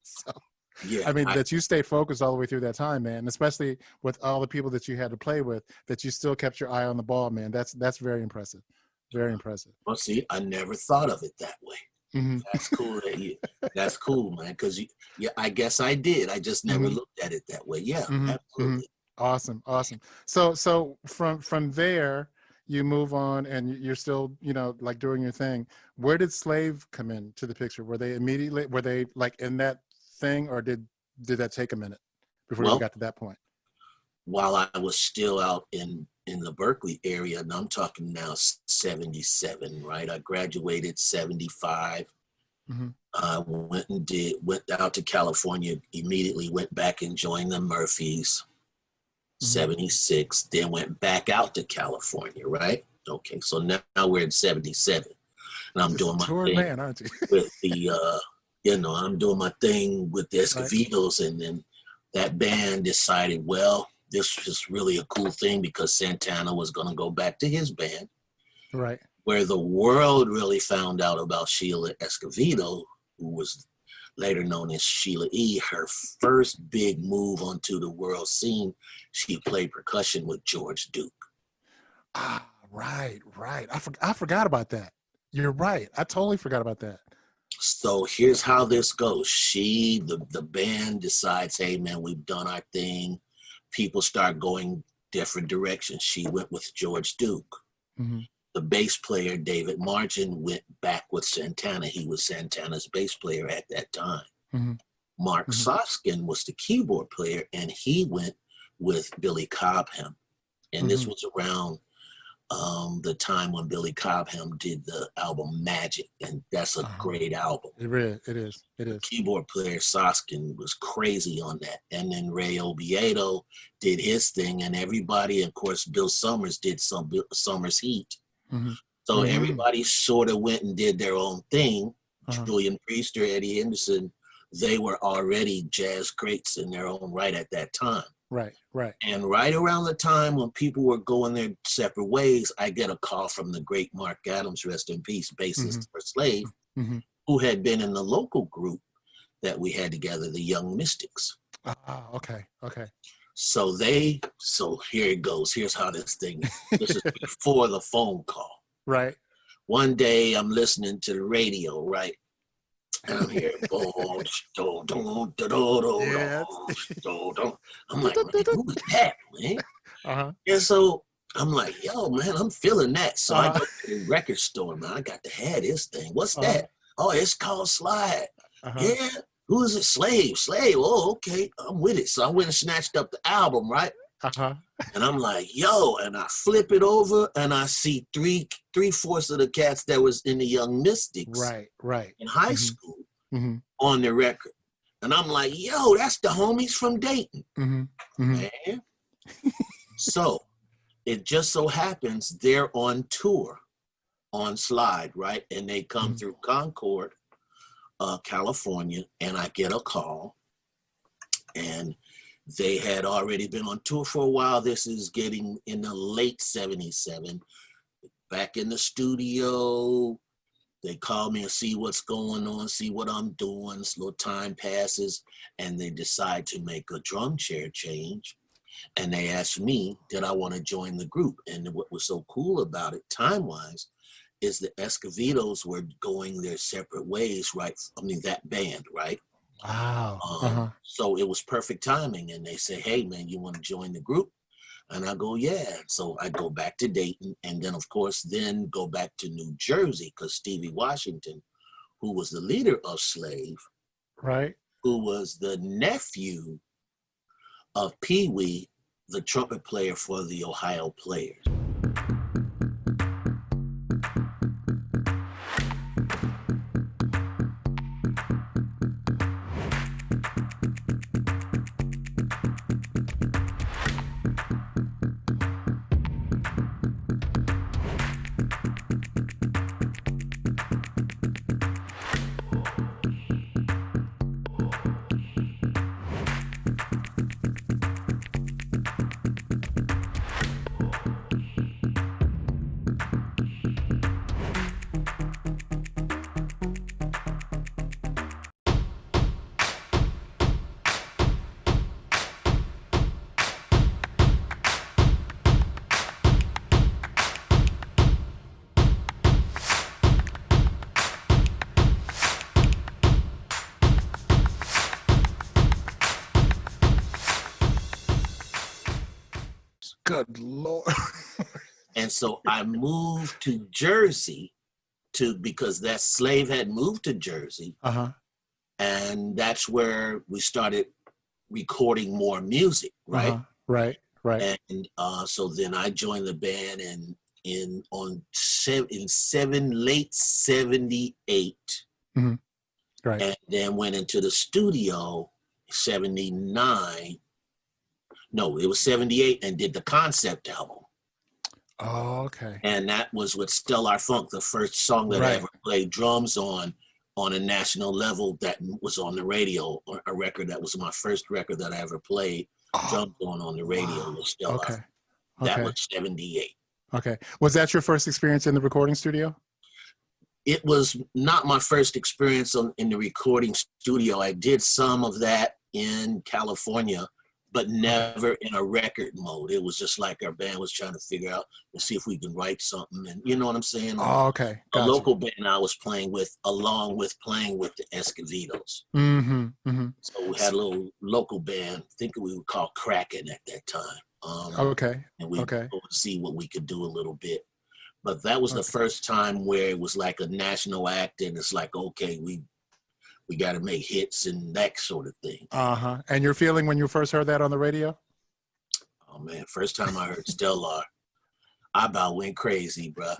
Speaker 1: So
Speaker 2: Yeah,
Speaker 1: I mean, that you stayed focused all the way through that time, man, especially with all the people that you had to play with, that you still kept your eye on the ball, man. That's very impressive. Very impressive.
Speaker 2: Well, see, I never thought of it that way. That's cool. That's cool, man. Because I guess I did. I just never looked at it that way. Yeah, absolutely.
Speaker 1: Awesome. So from there, you move on, and you're still, like, doing your thing. Where did Slave come into the picture? Were they like in that thing, or did that take a minute before you got to that point?
Speaker 2: While I was still out in the Berkeley area, and I'm talking now 77, right? I graduated 75. I went out to California, immediately went back and joined the Murphys, 76, then went back out to California, right? Okay, so now we're in 77, and I'm doing my thing,
Speaker 1: man, aren't you?
Speaker 2: with the, I'm doing my thing with the Escovedos, and then that band decided, well, this was really a cool thing because Santana was going to go back to his band.
Speaker 1: Right.
Speaker 2: Where the world really found out about Sheila Escovedo, who was later known as Sheila E. Her first big move onto the world scene, she played percussion with George Duke.
Speaker 1: Ah, right. I forgot about that. You're right. I totally forgot about that.
Speaker 2: So here's how this goes. The band decides, hey, man, we've done our thing. People start going different directions. She went with George Duke. The bass player, David Margin, went back with Santana. He was Santana's bass player at that time. Mark Soskin was the keyboard player, and he went with Billy Cobham. And this was around the time when Billy Cobham did the album Magic, and that's a great album.
Speaker 1: It is.
Speaker 2: The keyboard player Soskin was crazy on that. And then Ray Oviedo did his thing, and everybody, of course, Bill Summers did some Summers Heat. So everybody sort of went and did their own thing. Julian Priester, Eddie Henderson, they were already jazz greats in their own right at that time.
Speaker 1: Right.
Speaker 2: And right around the time when people were going their separate ways, I get a call from the great Mark Adams, rest in peace, bassist for Slave, who had been in the local group that we had together, the Young Mystics.
Speaker 1: Okay.
Speaker 2: So here it goes. Here's how this is before the phone call.
Speaker 1: Right.
Speaker 2: One day I'm listening to the radio, right? And I'm hearing, I'm like, man, who is that, man? And so I'm like, yo, man, I'm feeling that. So I go to the record store, man. I got to have this thing. What's that? Oh, it's called Slide. Yeah. Who is it? Slave. Oh, okay. I'm with it. So I went and snatched up the album, right? And I'm like, yo, and I flip it over and I see three-fourths of the cats that was in the Young Mystics
Speaker 1: right
Speaker 2: in high school on the record. And I'm like, yo, that's the homies from Dayton. Man. So it just so happens they're on tour on Slide, right? And they come through Concord, California, and I get a call, and they had already been on tour for a while. This is getting in the late 77. Back in the studio, they call me and see what's going on, see what I'm doing. A little time passes, and they decide to make a drum chair change. And they asked me, did I want to join the group? And what was so cool about it, time-wise, is the Escovedos were going their separate ways, right? I mean, that band, right?
Speaker 1: Wow.
Speaker 2: So it was perfect timing. And they say, hey, man, you want to join the group? And I go, yeah. So I go back to Dayton, and then, of course, then go back to New Jersey, because Stevie Washington, who was the leader of Slave,
Speaker 1: right,
Speaker 2: who was the nephew of Pee Wee, the trumpet player for the Ohio Players.
Speaker 1: Good Lord.
Speaker 2: And so I moved to Jersey because that Slave had moved to Jersey.
Speaker 1: Uh-huh.
Speaker 2: And that's where we started recording more music, right?
Speaker 1: Uh-huh. Right.
Speaker 2: And so then I joined the band in late 78.
Speaker 1: Mm-hmm. Right.
Speaker 2: And then went into the studio 79. No, it was 78, and did the concept album.
Speaker 1: Oh, okay.
Speaker 2: And that was with Stellar Funk, the first song that I ever played drums on a national level that was on the radio, or a record that was my first record that I ever played drums on the radio with Stellar.
Speaker 1: Okay.
Speaker 2: That was 78.
Speaker 1: Okay. Was that your first experience in the recording studio?
Speaker 2: It was not my first experience in the recording studio. I did some of that in California, but never in a record mode. It was just like our band was trying to figure out and see if we can write something. And you know what I'm saying?
Speaker 1: Oh, okay.
Speaker 2: A local band I was playing with, along with playing with the Escovedos.
Speaker 1: Mm-hmm. Mm-hmm.
Speaker 2: So we had a little local band, I think we would call Kraken at that time.
Speaker 1: Okay.
Speaker 2: And we would see what we could do a little bit. But that was the first time where it was like a national act, and it's like, okay, we got to make hits and that sort of thing.
Speaker 1: Uh-huh. And your feeling when you first heard that on the radio? Oh,
Speaker 2: man, first time I heard Stellar, I about went crazy, bro.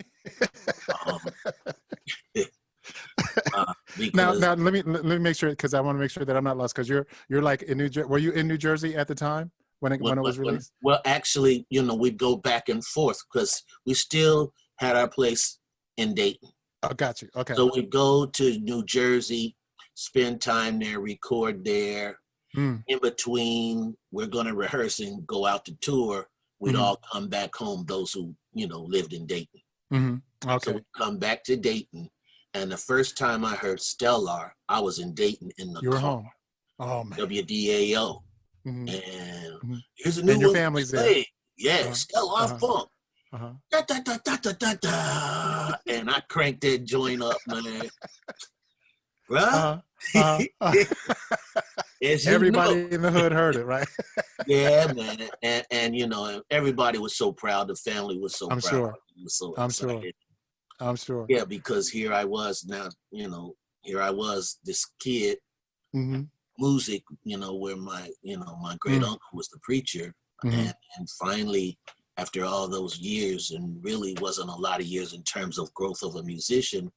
Speaker 1: Now let me make sure, because I want to make sure that I'm not lost, because you're like in New Jersey. Were you in New Jersey at the time when it was released?
Speaker 2: Well, actually, we'd go back and forth because we still had our place in Dayton.
Speaker 1: Oh, got you. Okay.
Speaker 2: So we'd go to New Jersey, spend time there, record there. In between, we're going to rehearse and go out to tour. We'd all come back home, those who, lived in Dayton.
Speaker 1: Okay.
Speaker 2: So we'd come back to Dayton. And the first time I heard Stellar, I was in Dayton in the
Speaker 1: You were
Speaker 2: car.
Speaker 1: home. Oh, man.
Speaker 2: WDAO. And here's a new
Speaker 1: and your
Speaker 2: one.
Speaker 1: family's there.
Speaker 2: Yeah, Stellar Funk. Da, da, da, da, da, da, da. And I cranked that joint up, man. Right?
Speaker 1: Everybody in the hood heard it, right?
Speaker 2: Yeah, man. And everybody was so proud. The family was so proud.
Speaker 1: Sure.
Speaker 2: Was so
Speaker 1: excited. I'm sure.
Speaker 2: Yeah, because here I was now, here I was, this kid, music, where my great uncle was the preacher. And finally, after all those years, and really wasn't a lot of years in terms of growth of a musician,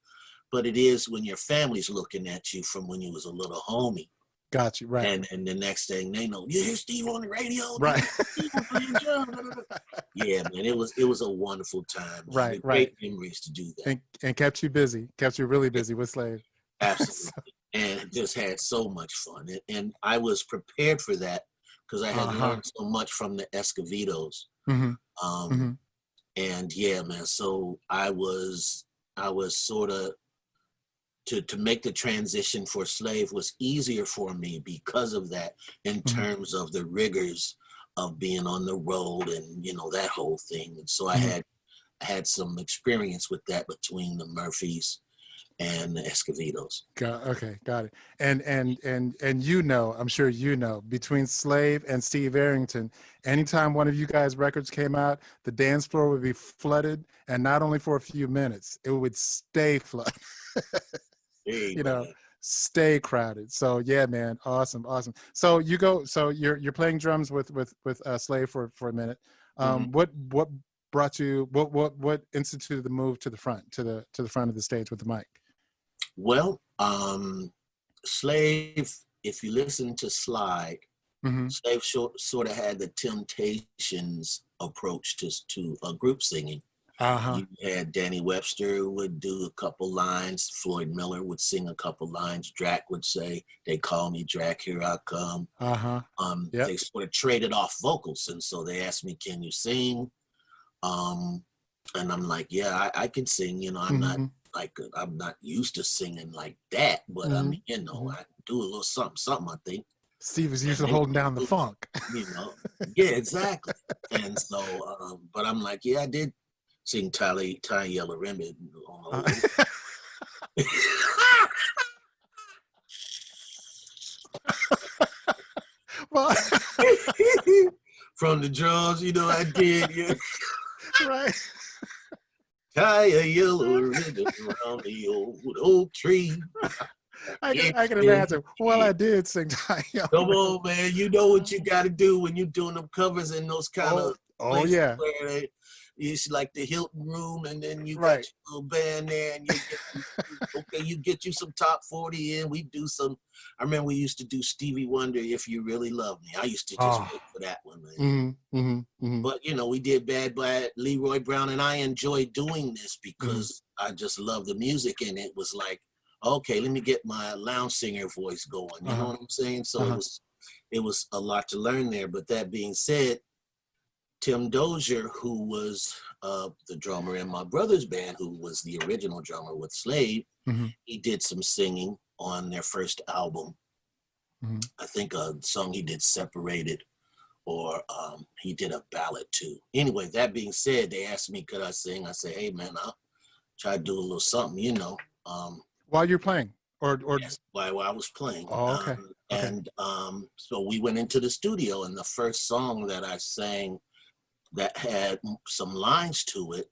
Speaker 2: but it is when your family's looking at you from when you was a little homie.
Speaker 1: Got you, right.
Speaker 2: And the next thing they know, you hear Steve on the radio?
Speaker 1: Right.
Speaker 2: Yeah, man, it was a wonderful time.
Speaker 1: Right.
Speaker 2: Great memories to do that.
Speaker 1: And kept you really busy with Slave.
Speaker 2: Absolutely. And just had so much fun. And I was prepared for that because I had learned so much from the Escovedos. And yeah, man, so I was sort of, to make the transition for Slave was easier for me because of that, in terms of the rigors of being on the road and that whole thing. And so I had some experience with that between the Murphys and the Escovedos.
Speaker 1: Got it. And I'm sure between Slave and Steve Arrington, anytime one of you guys' records came out, the dance floor would be flooded, and not only for a few minutes, it would stay flooded. Stay crowded. So yeah, man, awesome. So you're playing drums with Slave for a minute. What brought you? What instituted the move to the front of the stage with the mic?
Speaker 2: Well, Slave, if you listen to Slide, Slave sort of had the Temptations approach to group singing. You had Danny Webster who would do a couple lines. Floyd Miller would sing a couple lines. Drac would say, "They call me Drac, here I come." They sort of traded off vocals, and so they asked me, "Can you sing?" And I'm like, "Yeah, I can sing." I'm not I'm not used to singing like that, but I mean, I do a little something. I think
Speaker 1: Steve is used to holding down the funk.
Speaker 2: Yeah, exactly. And so, but I'm like, yeah, I did sing Ty Yellow Ribbon. from the drums, you know, I did. Yeah.
Speaker 1: Right.
Speaker 2: Tie a yellow ribbon around the old oak tree.
Speaker 1: I can imagine. Well, I did sing Tie.
Speaker 2: Come on, man. You know what you got to do when you're doing them covers in those kind of places
Speaker 1: yeah.
Speaker 2: where it's like the Hilton Room, and then you got
Speaker 1: Right.
Speaker 2: your little band there, and you get you some top 40 in. We do some. I remember we used to do Stevie Wonder, If You Really Love Me. I used to just wait for that one, man. But you know, we did Bad by Leroy Brown, and I enjoyed doing this because I just love the music, and it was like, okay, let me get my lounge singer voice going. You know what I'm saying? So it was a lot to learn there. But that being said, Tim Dozier, who was the drummer in my brother's band, who was the original drummer with Slave, he did some singing on their first album. I think a song he did, Separated, or he did a ballad too. Anyway, that being said, they asked me, could I sing? I said, hey man, I'll try to do a little something, you know.
Speaker 1: While you're playing? Or
Speaker 2: yes, while I was playing.
Speaker 1: Oh, okay.
Speaker 2: And so we went into the studio, and the first song that I sang that had some lines to it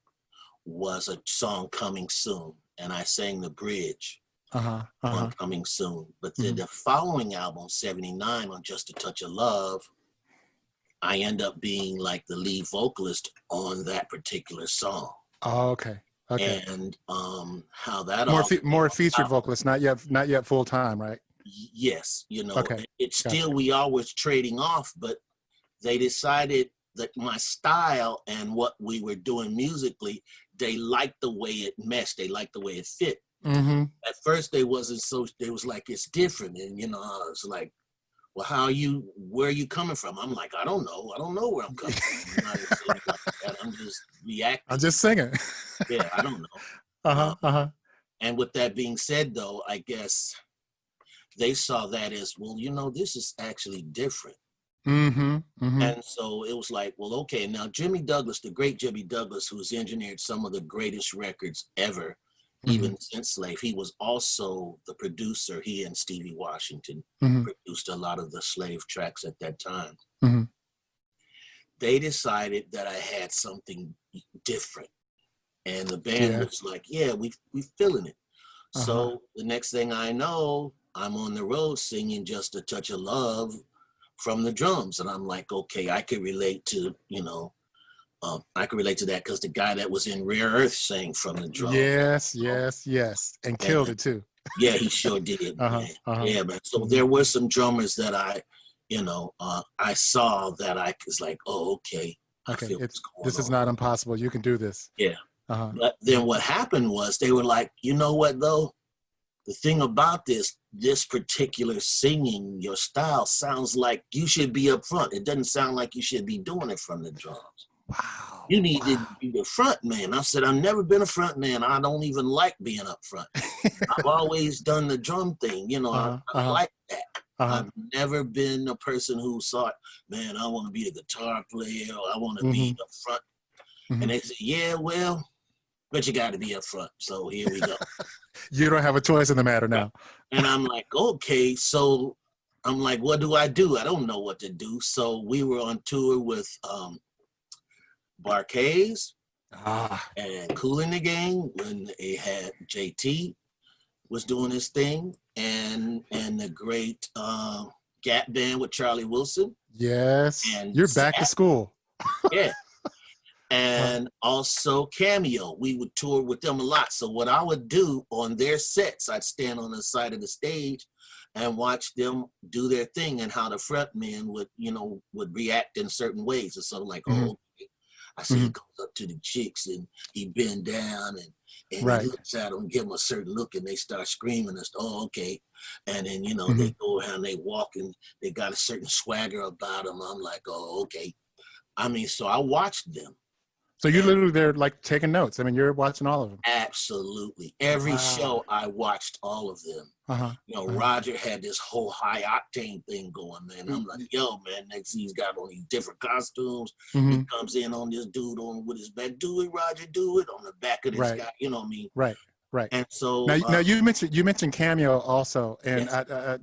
Speaker 2: was a song, Coming Soon. And I sang the bridge on Coming Soon. But then the following album, 79, on Just a Touch of Love, I end up being like the lead vocalist on that particular song.
Speaker 1: Oh, okay. Okay.
Speaker 2: And how that
Speaker 1: more featured vocalist, not yet full time, right?
Speaker 2: Yes, you know,
Speaker 1: okay.
Speaker 2: It's still, we always trading off, but they decided that my style and what we were doing musically, they liked the way it meshed, they liked the way it fit. At first they wasn't so, they was like, it's different, and you know, I was like, well, where are you coming from? I'm like, I don't know where I'm coming from. I'm not like that. I'm just reacting.
Speaker 1: I'm just singing.
Speaker 2: Yeah, I don't know. And with that being said, though, I guess they saw that as, well, you know, this is actually different. And so it was like, well, okay, now Jimmy Douglas, the great Jimmy Douglas, who's engineered some of the greatest records ever, even since Slave, he was also the producer. He and Stevie Washington produced a lot of the Slave tracks at that time. They decided that I had something different. And the band was like, yeah, we feeling it. So the next thing I know, I'm on the road singing Just a Touch of Love from the drums. And I'm like, okay, I could relate to, you know, I could relate to that because the guy that was in Rare Earth sang from the drums.
Speaker 1: Yes. And killed it too.
Speaker 2: Yeah, he sure did. Yeah, man. So there were some drummers that I, you know, I saw that I was like, oh, okay.
Speaker 1: Okay, this is not impossible. You can do this.
Speaker 2: Yeah. But then what happened was they were like, you know what though? The thing about this particular singing, your style sounds like you should be up front. It doesn't sound like you should be doing it from the drums.
Speaker 1: Wow.
Speaker 2: You need to be the front man. I said, I've never been a front man. I don't even like being up front. I've always done the drum thing. You know, I like that. I've never been a person who thought, man, I want to be the guitar player, or I want to be up front. And they said, yeah, well, but you got to be up front. So here we go.
Speaker 1: You don't have a choice in the matter now.
Speaker 2: And I'm like, okay. So I'm like, what do? I don't know what to do. So we were on tour with Barkays and Kool and the Gang when they had JT was doing his thing, and the great Gap Band with Charlie Wilson.
Speaker 1: Yes,
Speaker 2: and
Speaker 1: you're back to school.
Speaker 2: Yeah. And also Cameo, we would tour with them a lot. So what I would do on their sets, I'd stand on the side of the stage and watch them do their thing, and how the front man would, you know, would react in certain ways. Or something like, oh, okay. I see he goes up to the chicks and he bend down and he looks at them, give them a certain look, and they start screaming and oh, okay. And then, you know, they go around, they walk, and they got a certain swagger about them. I'm like, oh, okay. I mean, so I watched them.
Speaker 1: So you're literally there, like, taking notes. I mean, you're watching all of them.
Speaker 2: Absolutely. Every show, I watched all of them. You know, Roger had this whole high octane thing going, man. I'm like, yo, man, next he's got on these different costumes. He comes in on this dude on with his back. Do it, Roger, do it, on the back of this guy. You know what I mean?
Speaker 1: Right.
Speaker 2: And so
Speaker 1: now you mentioned Cameo also, and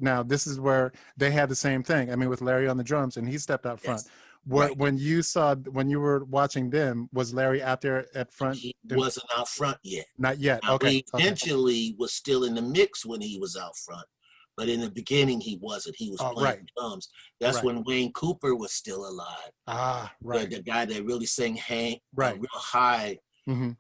Speaker 1: now this is where they had the same thing. I mean, with Larry on the drums, and he stepped out front.
Speaker 2: Right.
Speaker 1: when you were watching them, was Larry out there at front?
Speaker 2: He wasn't out front yet.
Speaker 1: Not yet.
Speaker 2: Now,
Speaker 1: Okay.
Speaker 2: he eventually was still in the mix when he was out front, but in the beginning he wasn't. He was
Speaker 1: Oh,
Speaker 2: playing
Speaker 1: right.
Speaker 2: drums. That's
Speaker 1: Right.
Speaker 2: when Wayne Cooper was still alive.
Speaker 1: Ah, right.
Speaker 2: The guy that really sang
Speaker 1: Right.
Speaker 2: real high
Speaker 1: Mm-hmm.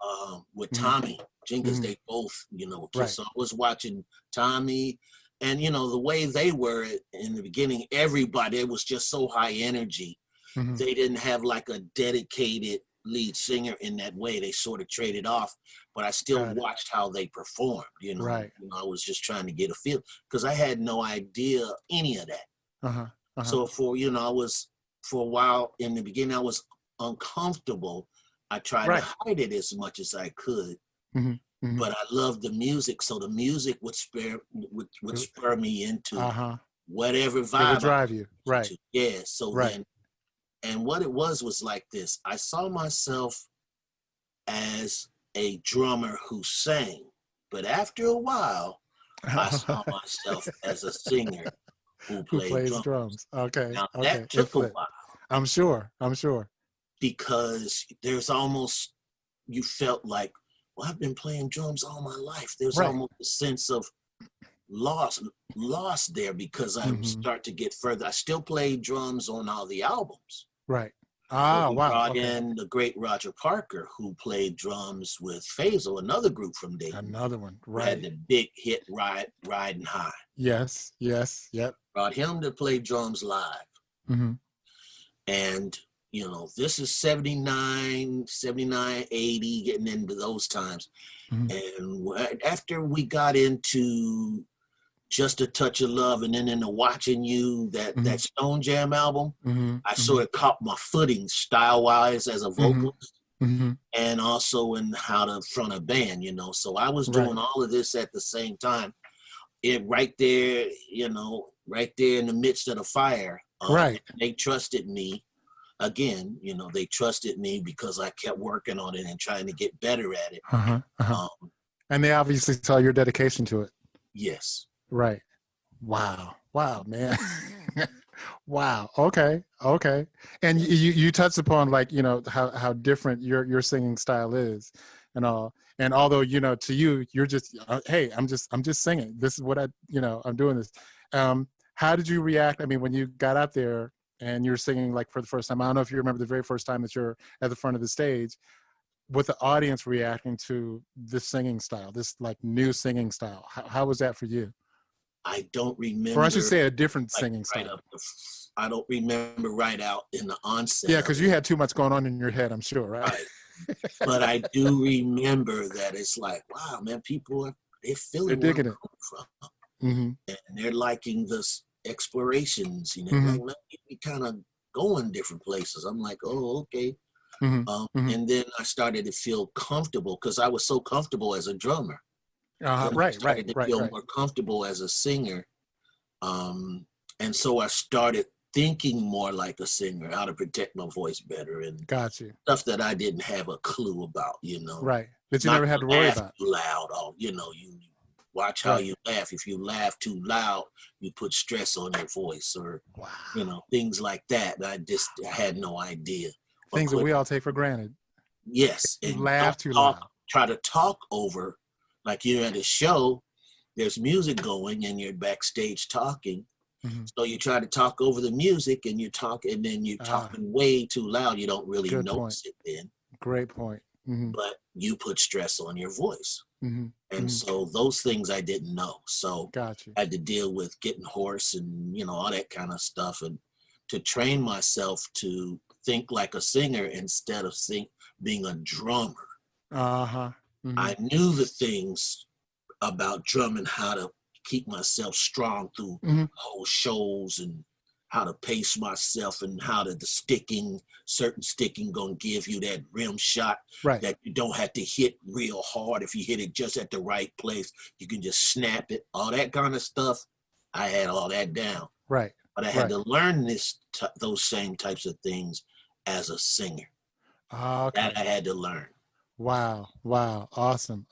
Speaker 2: with
Speaker 1: Mm-hmm.
Speaker 2: Tommy Jenkins.
Speaker 1: Mm-hmm.
Speaker 2: They both, you know,
Speaker 1: Right.
Speaker 2: so I was watching Tommy, and you know the way they were in the beginning. Everybody, it was just so high energy.
Speaker 1: Mm-hmm.
Speaker 2: They didn't have like a dedicated lead singer in that way. They sort of traded off, but I still watched how they performed. You know,
Speaker 1: Right.
Speaker 2: I was just trying to get a feel because I had no idea any of that.
Speaker 1: Uh-huh. Uh-huh.
Speaker 2: So for a while in the beginning, I was uncomfortable. I tried to hide it as much as I could,
Speaker 1: mm-hmm. Mm-hmm.
Speaker 2: but I loved the music. So the music would spur me into whatever vibe.
Speaker 1: It would drive you. Right.
Speaker 2: Yeah. So then, and what it was like this. I saw myself as a drummer who sang, but after a while, I saw myself as a singer who plays drums.
Speaker 1: Okay.
Speaker 2: Now that took a while.
Speaker 1: I'm sure.
Speaker 2: Because there's almost, you felt like, well, I've been playing drums all my life. There's almost a sense of loss there because I start to get further. I still play drums on all the albums.
Speaker 1: Right.
Speaker 2: Wow. Brought in the great Roger Parker, who played drums with Faisal, another group from Dayton.
Speaker 1: Another one, right.
Speaker 2: Had the big hit Riding High.
Speaker 1: Yes. Yep.
Speaker 2: Brought him to play drums live.
Speaker 1: Mm-hmm.
Speaker 2: And, you know, this is 79, 80, getting into those times. Mm-hmm. And after we got into Just a Touch of Love, and then in the Watching You, that Stone Jam album, I sort of caught my footing style-wise as a vocalist, and also in how to front a band, you know. So I was doing all of this at the same time. Right there, you know, right there in the midst of the fire. They trusted me. Again, you know, they trusted me because I kept working on it and trying to get better at it.
Speaker 1: And they obviously saw your dedication to it.
Speaker 2: Yes.
Speaker 1: Right. Wow, man. Wow. Okay. And you touched upon, like, you know, how different your singing style is and all. And although, you know, to you, you're just, hey, I'm just singing. This is what I'm doing this. How did you react? I mean, when you got out there and you're singing, like, for the first time, I don't know if you remember the very first time that you're at the front of the stage, with the audience reacting to this singing style, this like new singing style. How was that for you?
Speaker 2: I don't remember.
Speaker 1: Or I should say a different singing style.
Speaker 2: I don't remember right out in the onset.
Speaker 1: Yeah, because you had too much going on in your head, I'm sure, right?
Speaker 2: But I do remember that it's like, wow, man, people they're feeling
Speaker 1: they're digging it.
Speaker 2: And they're liking this explorations, you know, like, we kind of going different places. I'm like, oh, okay. And then I started to feel comfortable because I was so comfortable as a drummer. I started to feel more comfortable as a singer. And so I started thinking more like a singer, how to protect my voice better, and stuff that I didn't have a clue about, you know.
Speaker 1: Right. That you never had to worry about.
Speaker 2: Too loud, or, you know, you watch how you laugh. If you laugh too loud, you put stress on your voice, or, you know, things like that. I had no idea.
Speaker 1: Things that we all take for granted.
Speaker 2: Yes.
Speaker 1: And laugh too loud.
Speaker 2: Try to talk over, like you're at a show, there's music going and you're backstage talking. So you try to talk over the music and you talk, and then you're talking way too loud. You don't really notice it then.
Speaker 1: Great point.
Speaker 2: But you put stress on your voice. And so those things I didn't know. So I had to deal with getting hoarse and, you know, all that kind of stuff, and to train myself to think like a singer instead of being a drummer. I knew the things about drumming, how to keep myself strong through whole shows, and how to pace myself, and how to certain sticking gonna give you that rim shot that you don't have to hit real hard. If you hit it just at the right place, you can just snap it. All that kind of stuff, I had all that down. But I had to learn those same types of things as a singer. That I had to learn.
Speaker 1: Wow. Awesome.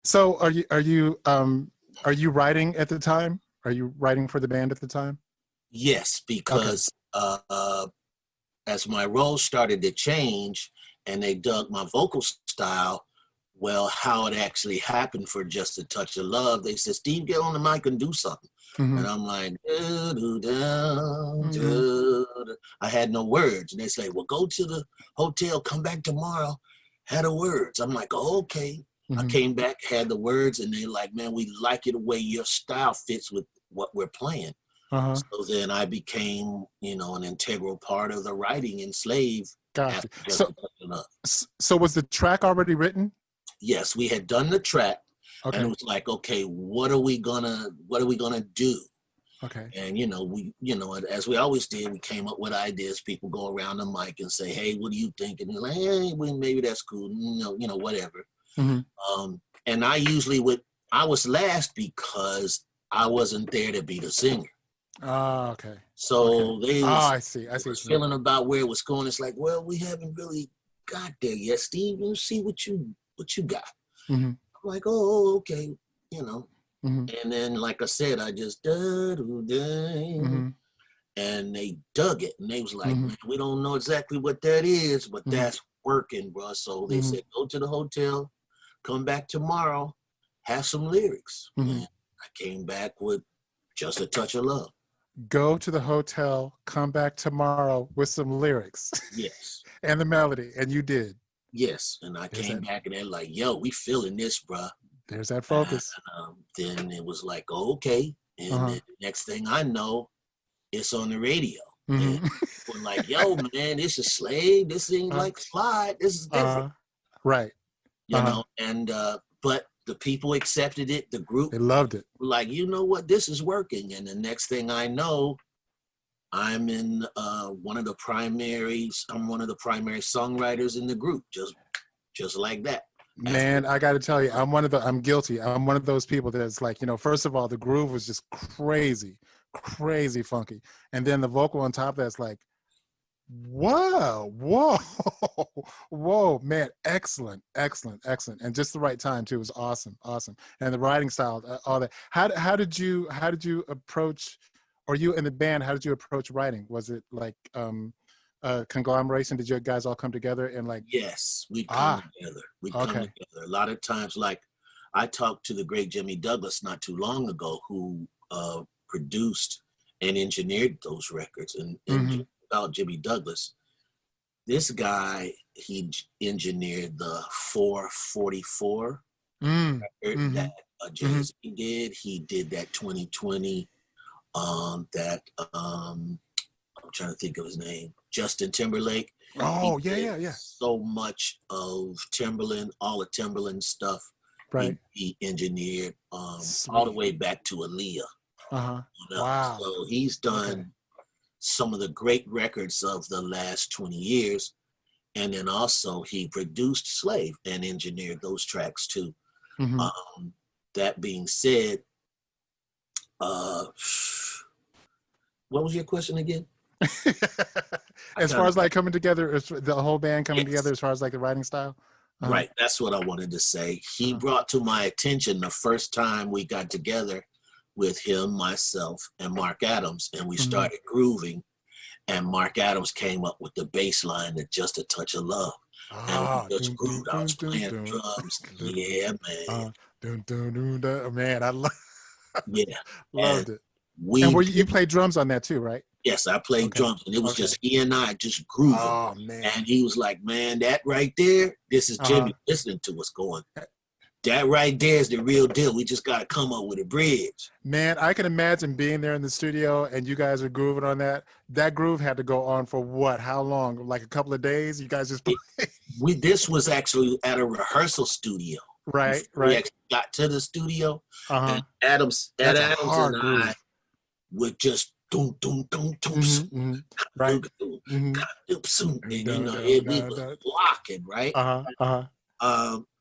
Speaker 1: So are you writing at the time? Are you writing for the band at the time?
Speaker 2: Yes, because as my role started to change and they dug my vocal style, well, how it actually happened for Just a Touch of Love, they said, Steve, get on the mic and do something. And I'm like, I had no words. And they say, well, go to the hotel, come back tomorrow, had the words. I'm like, oh, okay. I came back, had the words, and they're like, man, we like it the way your style fits with what we're playing. So then I became, you know, an integral part of the writing in Slave.
Speaker 1: Gotcha. So was the track already written?
Speaker 2: Yes, we had done the track.
Speaker 1: Okay.
Speaker 2: And it was like, okay, what are we gonna do?
Speaker 1: Okay.
Speaker 2: And as we always did, we came up with ideas. People go around the mic and say, hey, what do you think? And they're like, hey, well, maybe that's cool. Whatever. And I usually I was last because I wasn't there to be the singer.
Speaker 1: Okay.
Speaker 2: So they
Speaker 1: I see.
Speaker 2: Feeling about where it was going. It's like, well, we haven't really got there yet, Steve. You see what you got. I'm like, oh, okay, And then, like I said, I just and they dug it, and they was like, man, we don't know exactly what that is, but that's working, bro. So they said, go to the hotel, come back tomorrow, have some lyrics. And I came back with Just a Touch of Love.
Speaker 1: Go to the hotel, come back tomorrow with some lyrics.
Speaker 2: Yes.
Speaker 1: And the melody, and you did.
Speaker 2: Yes, and I came back and they're like, yo, we feeling this, bro.
Speaker 1: There's that focus.
Speaker 2: Then it was like, oh, okay. And then the next thing I know, it's on the radio. And we're like, yo, man, this is Slave. This ain't like Slide. This is different.
Speaker 1: Right.
Speaker 2: You know, and but the people accepted it. The group,
Speaker 1: they loved it.
Speaker 2: Like, you know what, this is working. And the next thing I know, I'm in one of the primary songwriters in the group, just like that.
Speaker 1: Man, I got to tell you, I'm guilty. I'm one of those people that's like, first of all, the groove was just crazy funky. And then the vocal on top of that's like, whoa, man, excellent. And just the right time too. It was awesome. And the writing style, all that. How did you approach, or you and the band, how did you approach writing? Was it like conglomeration? Did you guys all come together and like?
Speaker 2: Yes, we come together. We come together. A lot of times, like I talked to the great Jimmy Douglas not too long ago, who produced and engineered those records. And about Jimmy Douglas, this guy, he engineered the 444 record that Jay-Z did. He did that 2020. I'm trying to think of his name, Justin Timberlake.
Speaker 1: Oh, yeah.
Speaker 2: So much of Timberland, all the Timberland stuff,
Speaker 1: right?
Speaker 2: He engineered all the way back to Aaliyah.
Speaker 1: Wow.
Speaker 2: So he's done some of the great records of the last 20 years. And then also he produced Slave and engineered those tracks too. That being said, what was your question again?
Speaker 1: As far as like coming together, the whole band coming together, as far as like the writing style?
Speaker 2: Right, that's what I wanted to say. He brought to my attention the first time we got together with him, myself, and Mark Adams, and we started grooving, and Mark Adams came up with the bass line that Just a Touch of Love. And we just grooved. I was playing drums. Yeah, man.
Speaker 1: Man, I loved it.
Speaker 2: And
Speaker 1: you played drums on that too, right?
Speaker 2: Yes, I played drums, and it was just he and I just grooving.
Speaker 1: Oh, man.
Speaker 2: And he was like, man, that right there, this is Jimmy listening to us going, that right there is the real deal. We just got to come up with a bridge.
Speaker 1: Man, I can imagine being there in the studio and you guys are grooving on that. That groove had to go on for what? How long? Like a couple of days? You guys just
Speaker 2: This was actually at a rehearsal studio.
Speaker 1: Right.
Speaker 2: We actually got to the studio, and Adams and I would just doom, right. And, we were blocking, right?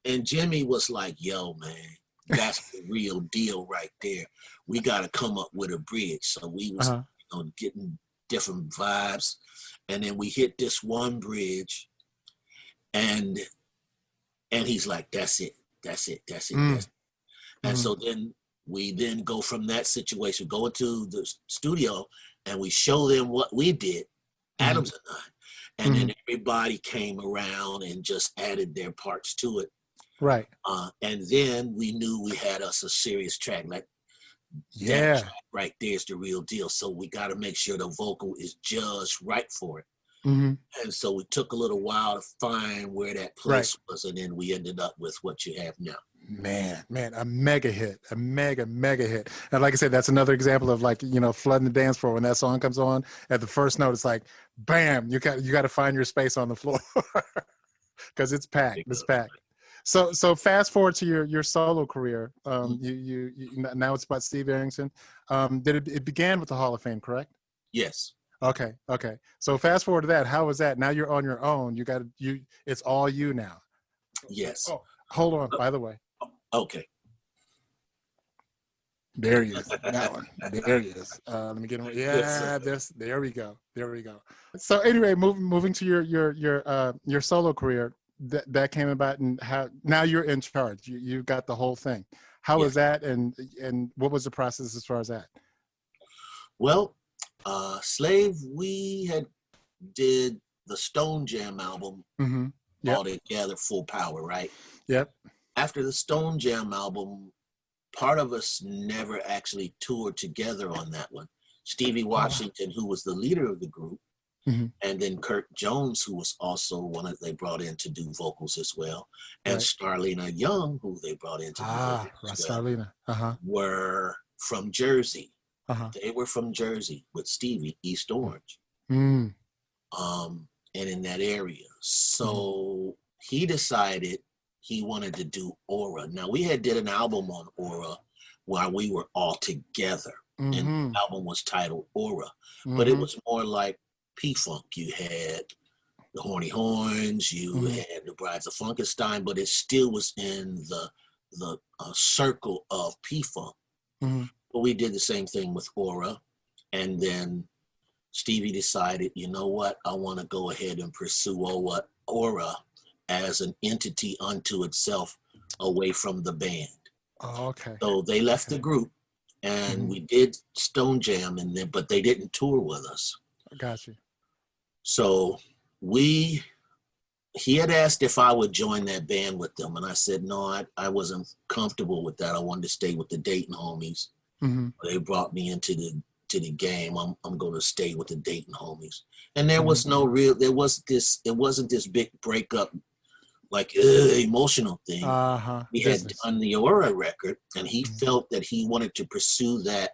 Speaker 2: And Jimmy was like, yo, man, that's the real deal right there. We got to come up with a bridge. So we was getting different vibes. And then we hit this one bridge, and he's like, that's it. And so then we go from that situation, go into the studio, and we show them what we did, Adams and I. and then everybody came around and just added their parts to it.
Speaker 1: Right.
Speaker 2: And then we knew we had us a serious track. Like that track right there is the real deal. So we got to make sure the vocal is just right for it. And so we took a little while to find where that place was, and then we ended up with what you have now.
Speaker 1: Man, a mega hit, a mega hit. And like I said, that's another example of, like, you know, flooding the dance floor. When that song comes on at the first note, it's like, bam, you got to find your space on the floor because it's packed. It's packed. So fast forward to your solo career. You now it's about Steve Arrington. It began with the Hall of Fame, correct?
Speaker 2: Yes.
Speaker 1: Okay. So fast forward to that. How was that? Now you're on your own. It's all you now.
Speaker 2: Yes.
Speaker 1: Oh, hold on. By the way.
Speaker 2: Okay.
Speaker 1: There he is. That one. There he is. Let me get him. Yeah, there we go. So anyway, moving to your solo career, that came about, and how now you're in charge. You got the whole thing. How was that, and what was the process as far as that?
Speaker 2: Well, Slave, we had did the Stone Jam album all together, full power, right?
Speaker 1: Yep.
Speaker 2: After the Stone Jam album, part of us never actually toured together on that one. Stevie Washington, who was the leader of the group, and then Kurt Jones, who was also they brought in to do vocals as well, and Starlina Young, who they brought in to do vocals as well,
Speaker 1: Starlina,
Speaker 2: were from Jersey. They were from Jersey with Stevie, East Orange, and in that area. So he decided he wanted to do Aura. Now, we had did an album on Aura while we were all together, and the album was titled Aura, but it was more like P-Funk. You had the Horny Horns, you had the Brides of Funkenstein, but it still was in the circle of P-Funk. But we did the same thing with Aura, and then Stevie decided, you know what, I want to go ahead and pursue Aura as an entity unto itself, away from the band.
Speaker 1: Oh, okay.
Speaker 2: So they left the group, and we did Stone Jam, but they didn't tour with us.
Speaker 1: Got you.
Speaker 2: So he had asked if I would join that band with them, and I said no, I wasn't comfortable with that. I wanted to stay with the Dayton homies. They brought me into the game. I'm going to stay with the Dayton homies. And there was it wasn't this big breakup, like emotional thing. We had done the Aura record, and he felt that he wanted to pursue that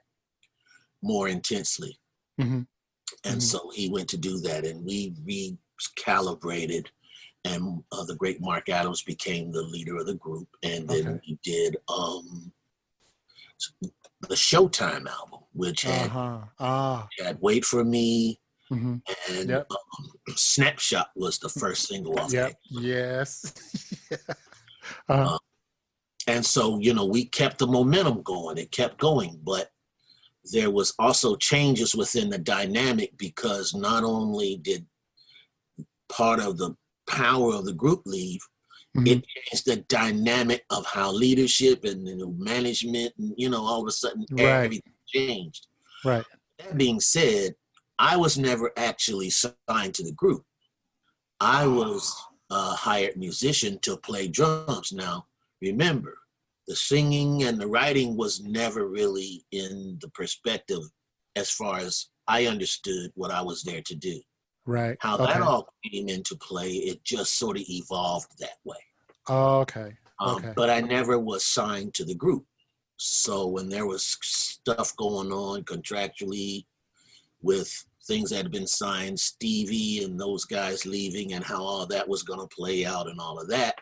Speaker 2: more intensely. And so he went to do that, and we recalibrated, and the great Mark Adams became the leader of the group. And then we did the Showtime album, which had Wait For Me, and Snapshot was the first single off that.
Speaker 1: Yes.
Speaker 2: And so, we kept the momentum going. It kept going, but there was also changes within the dynamic, because not only did part of the power of the group leave, it changed the dynamic of how leadership and management, and all of a sudden everything changed.
Speaker 1: Right.
Speaker 2: That being said, I was never actually signed to the group. I was a hired musician to play drums. Now, remember, the singing and the writing was never really in the perspective as far as I understood what I was there to do.
Speaker 1: Right.
Speaker 2: How that all came into play, it just sort of evolved that way.
Speaker 1: Okay.
Speaker 2: But I never was signed to the group. So when there was stuff going on contractually with things that had been signed, Stevie and those guys leaving, and how all that was going to play out and all of that,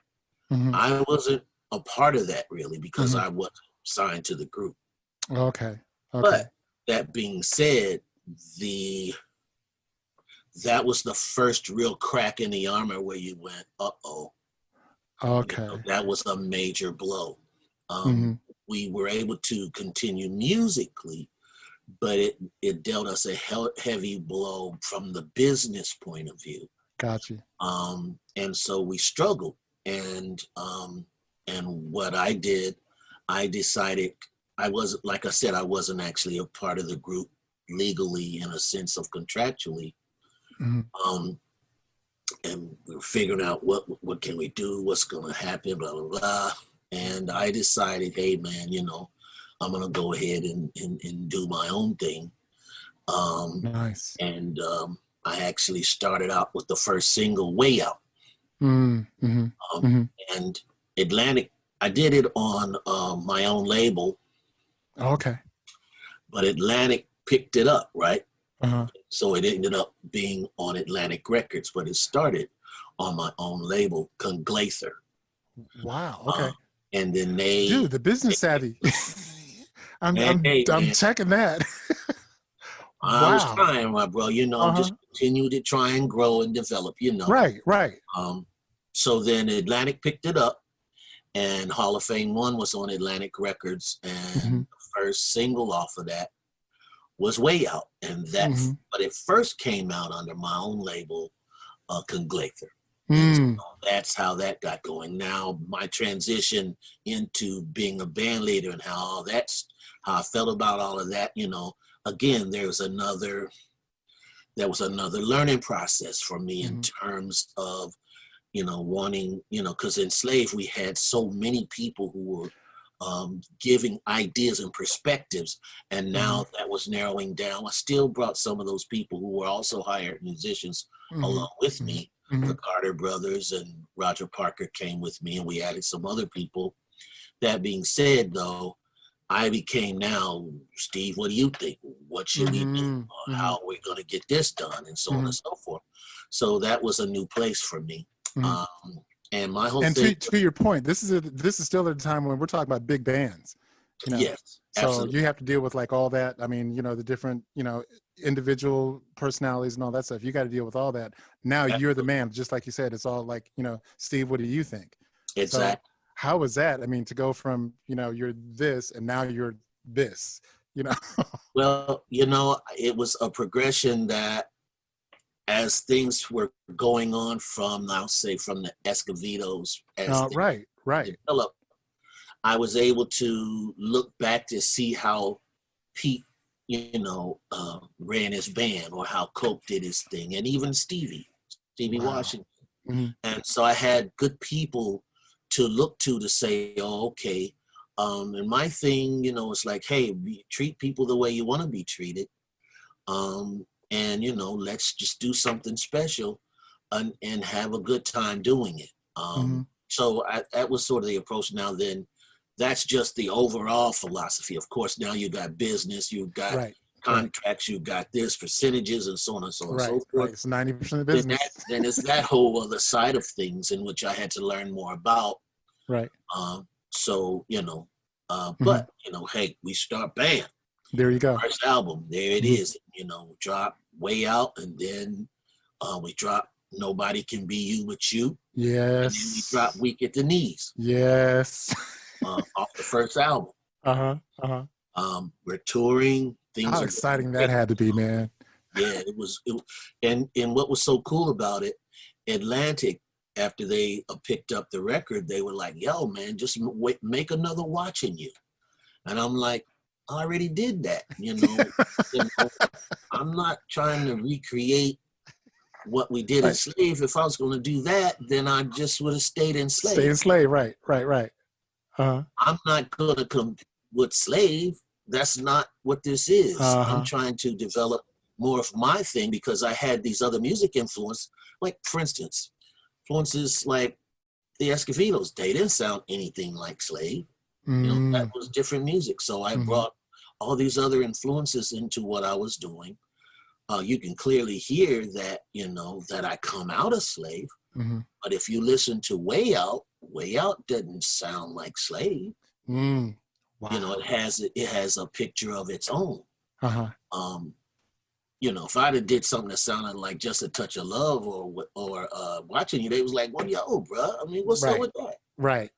Speaker 2: I wasn't a part of that really, because I wasn't signed to the group.
Speaker 1: Okay.
Speaker 2: But that being said, that was the first real crack in the armor where you went, uh-oh.
Speaker 1: Okay.
Speaker 2: That was a major blow. We were able to continue musically, but it dealt us a heavy blow from the business point of view.
Speaker 1: Got you.
Speaker 2: And so we struggled. And what I did, I decided I wasn't actually a part of the group legally, in a sense of contractually. and we were figuring out what can we do, what's going to happen, blah, blah, blah. And I decided, hey, man, I'm going to go ahead and do my own thing.
Speaker 1: Nice.
Speaker 2: And I actually started out with the first single, Way Out.
Speaker 1: Mm-hmm.
Speaker 2: And Atlantic, I did it on my own label.
Speaker 1: Okay.
Speaker 2: But Atlantic picked it up, right?
Speaker 1: Uh-huh.
Speaker 2: So it ended up being on Atlantic Records, but it started on my own label, Conglather.
Speaker 1: Wow. Okay.
Speaker 2: And then
Speaker 1: Dude, the business savvy. I'm checking that.
Speaker 2: I was trying, my bro, just continue to try and grow and develop,
Speaker 1: Right.
Speaker 2: So then Atlantic picked it up, and Hall of Fame 1 was on Atlantic Records, and the first single off of that was Way Out. And but it first came out under my own label, Conglather. So that's how that got going. Now my transition into being a band leader and how I felt about all of that, again, there was another learning process for me in terms of, wanting, because in Slave, we had so many people who were giving ideas and perspectives. And now that was narrowing down. I still brought some of those people who were also hired musicians along with me. The Carter brothers and Roger Parker came with me, and we added some other people. That being said, though, I became now, Steve, what do you think? What should we do? How are we going to get this done? And so on and so forth. So that was a new place for me. And my whole thing.
Speaker 1: To your point, this is still at a time when we're talking about big bands.
Speaker 2: Yes, absolutely.
Speaker 1: So you have to deal with like all that. I mean, the different, individual personalities and all that stuff. You got to deal with all that. Now you're the man, just like you said. It's all like, Steve, what do you think?
Speaker 2: Exactly.
Speaker 1: So how was that? I mean, to go from, you're this and now you're this,
Speaker 2: Well, it was a progression that as things were going on from, I'll say, from the Escovedos as
Speaker 1: right.
Speaker 2: developed, I was able to look back to see how Pete, ran his band, or how Coke did his thing, and even Stevie Washington. And so I had good people to look to say, oh, okay. And my thing, is like, hey, treat people the way you want to be treated. And, let's just do something special and have a good time doing it. So that was sort of the approach. Now then, that's just the overall philosophy. Of course, now you got business, you've got contracts, you've got this, percentages, and so on and so on and so forth.
Speaker 1: It's 90% of business.
Speaker 2: Then it's that whole other side of things in which I had to learn more about.
Speaker 1: Right.
Speaker 2: So, but, hey, we start band.
Speaker 1: There you go.
Speaker 2: First album, there it is. Drop Way Out, and then we drop Nobody Can Be You But You.
Speaker 1: Yes.
Speaker 2: And then we drop Weak at the Knees.
Speaker 1: Yes.
Speaker 2: Off the first album. We're touring.
Speaker 1: How exciting that had to be, man.
Speaker 2: Yeah, it was. And what was so cool about it, Atlantic, after they picked up the record, they were like, yo, man, just make another Watching You. And I'm like, I already did that, I'm not trying to recreate what we did in Slave. If I was going to do that, then I just would have stayed in Slave.
Speaker 1: Stay in Slave, right.
Speaker 2: I'm not going to come with Slave. That's not what this is. I'm trying to develop more of my thing because I had these other music influence. Like, for instance, influences like the Escovedos. They didn't sound anything like Slave. That was different music. So I brought all these other influences into what I was doing. You can clearly hear that, that I come out of Slave. But if you listen to Way Out doesn't sound like Slave. Wow. It has a picture of its own. If I'd have did something that sounded like Just a Touch of Love or Watching You, they was like, well, yo, bro, I mean, what's up with that?
Speaker 1: Right.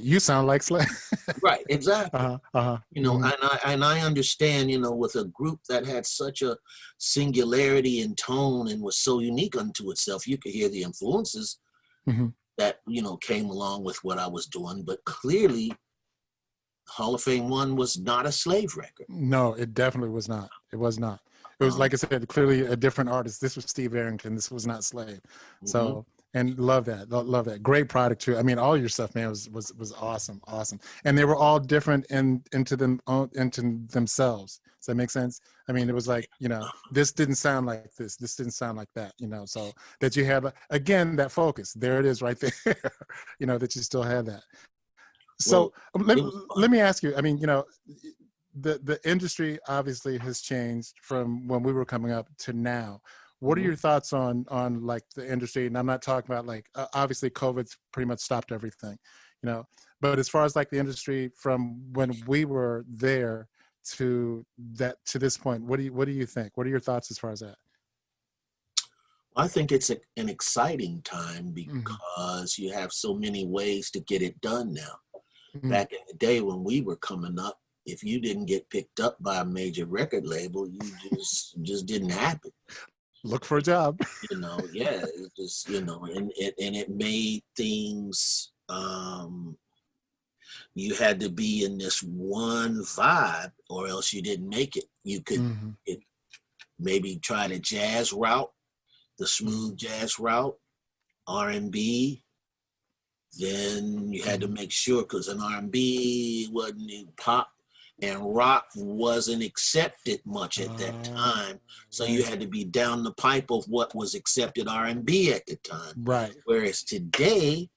Speaker 1: You sound like Slave.
Speaker 2: Right, exactly. And I understand, with a group that had such a singularity in tone and was so unique unto itself, you could hear the influences that, came along with what I was doing. But clearly, Hall of Fame 1 was not a Slave record.
Speaker 1: No, it definitely was not. It was not. It was, like I said, clearly a different artist. This was Steve Arrington. This was not Slave. So, and love that. Love that. Great product too. I mean, all your stuff, man, was awesome. Awesome. And they were all different into themselves. Does that make sense? I mean, it was like, you know, this didn't sound like this. This didn't sound like that, you know, so that you have, again, that focus. There it is right there, you know, that you still have that. So let me ask you, I mean, you know, the industry obviously has changed from when we were coming up to now. What are your thoughts on like the industry? And I'm not talking about like, obviously COVID's pretty much stopped everything, you know, but as far as like the industry from when we were there to this point, what do you think? What are your thoughts as far as that?
Speaker 2: I think it's an exciting time because you have so many ways to get it done now. Back in the day when we were coming up, if you didn't get picked up by a major record label, you just didn't happen.
Speaker 1: Look for a job.
Speaker 2: You know, yeah, it just, you know, and it made things, you had to be in this one vibe or else you didn't make it. You could maybe try the jazz route, the smooth jazz route, R&B. Then you had to make sure, because in R&B wasn't in pop, and rock wasn't accepted much at that time. So you had to be down the pipe of what was accepted R&B at the time.
Speaker 1: Right.
Speaker 2: Whereas today,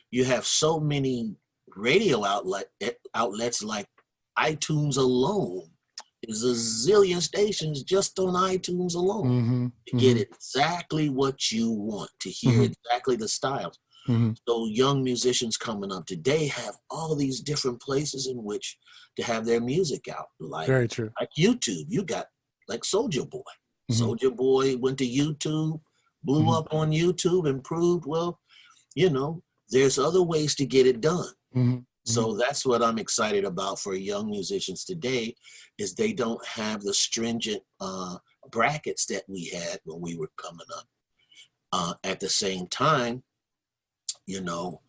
Speaker 2: you have so many radio outlets like iTunes alone. There's a zillion stations just on iTunes alone to get exactly what you want, to hear exactly the styles. So young musicians coming up today have all these different places in which to have their music out. Like,
Speaker 1: very true.
Speaker 2: Like YouTube, you got like Soulja Boy. Soulja Boy went to YouTube, blew up on YouTube, and proved, well, you know, there's other ways to get it done. So that's what I'm excited about for young musicians today, is they don't have the stringent brackets that we had when we were coming up. At the same time, you know,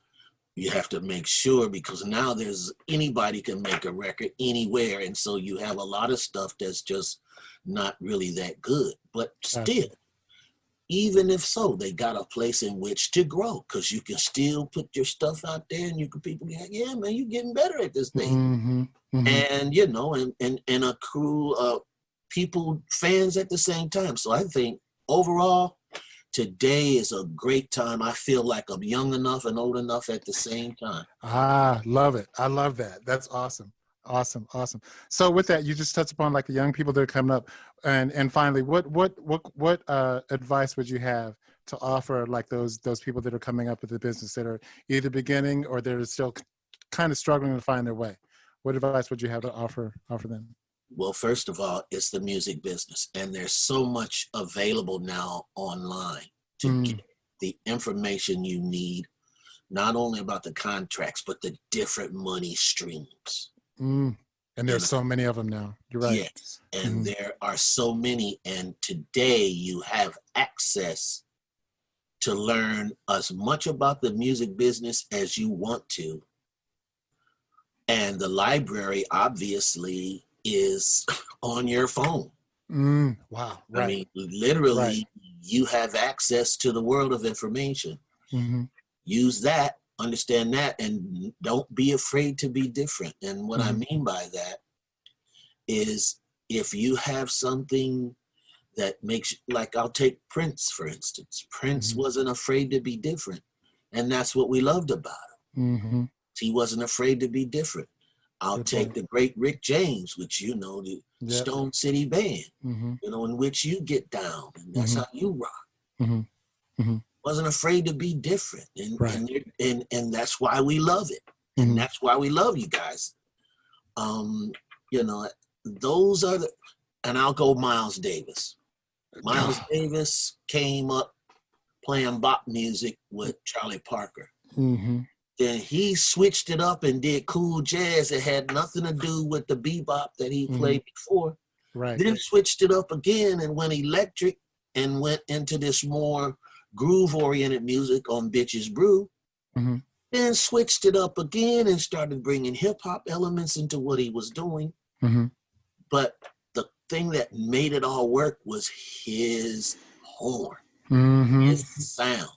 Speaker 2: you have to make sure, because now there's anybody can make a record anywhere. And so you have a lot of stuff that's just not really that good. But still, even if so, they got a place in which to grow, because you can still put your stuff out there and you can, people be like, yeah, man, you're getting better at this thing. And, you know, and a crew of people, fans at the same time. So I think overall, today is a great time. I feel like I'm young enough and old enough at the same time.
Speaker 1: Love it. I love that. That's awesome. Awesome. Awesome. So with that, you just touched upon like the young people that are coming up, and finally, what advice would you have to offer like those people that are coming up with the business that are either beginning or they're still kind of struggling to find their way? What advice would you have to offer them?
Speaker 2: Well, first of all, it's the music business, and there's so much available now online to get the information you need, not only about the contracts, but the different money streams.
Speaker 1: And there's so many of them now. You're right.
Speaker 2: Yes, and there are so many, and today you have access to learn as much about the music business as you want to. And the library, obviously, is on your phone.
Speaker 1: Wow. Right.
Speaker 2: I mean, literally, you have access to the world of information. Use that, understand that, and don't be afraid to be different. And what I mean by that is, if you have something that makes, like, I'll take Prince, for instance. Prince wasn't afraid to be different. And that's what we loved about him. He wasn't afraid to be different. I'll take the great Rick James, which, you know, the Stone City Band, you know, in which you get down, and that's how you rock. Wasn't afraid to be different, and that's why we love it, and that's why we love you guys. You know, those are the, and I'll go Miles Davis. Miles Davis came up playing bop music with Charlie Parker. Then he switched it up and did cool jazz that had nothing to do with the bebop that he played before. Then switched it up again and went electric and went into this more groove-oriented music on Bitches Brew. Then switched it up again and started bringing hip-hop elements into what he was doing. But the thing that made it all work was his horn, his sound.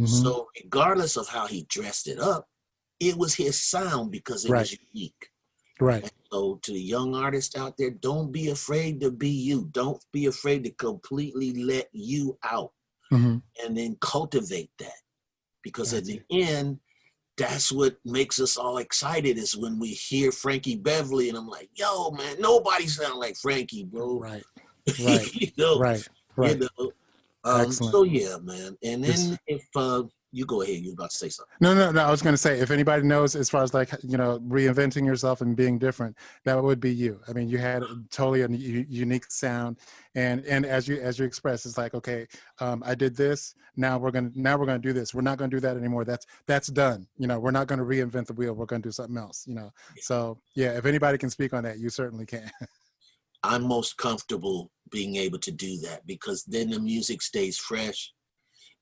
Speaker 2: So regardless of how he dressed it up, it was his sound because it was unique.
Speaker 1: Right.
Speaker 2: And so to the young artists out there, don't be afraid to be you. Don't be afraid to completely let you out and then cultivate that. Because at the end, that's what makes us all excited is when we hear Frankie Beverly and I'm like, yo, man, nobody sound like Frankie, bro.
Speaker 1: Right.
Speaker 2: You know?
Speaker 1: Right.
Speaker 2: You know? So yeah, man. And then if you go ahead, you were about to say something.
Speaker 1: No. I was going to say, if anybody knows as far as like, you know, reinventing yourself and being different, that would be you. I mean, you had totally a unique sound, and as you express, it's like, okay, I did this. Now we're gonna do this. We're not going to do that anymore. That's done. You know, we're not going to reinvent the wheel. We're going to do something else. You know. So yeah, if anybody can speak on that, you certainly can.
Speaker 2: I'm most comfortable being able to do that because then the music stays fresh,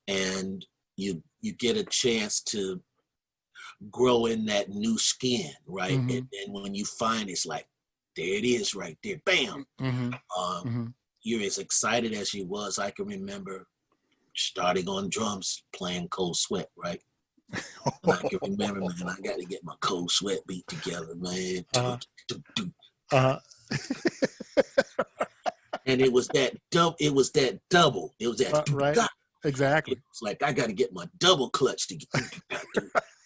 Speaker 2: and you get a chance to grow in that new skin, right? And then when you find it's like, there it is right there, bam. You're as excited as you was. I can remember starting on drums, playing Cold Sweat, right? And I can remember, man, I got to get my Cold Sweat beat together, man. And it was that double. It was that
Speaker 1: right. Exactly.
Speaker 2: It's like I got to get my double clutch to get.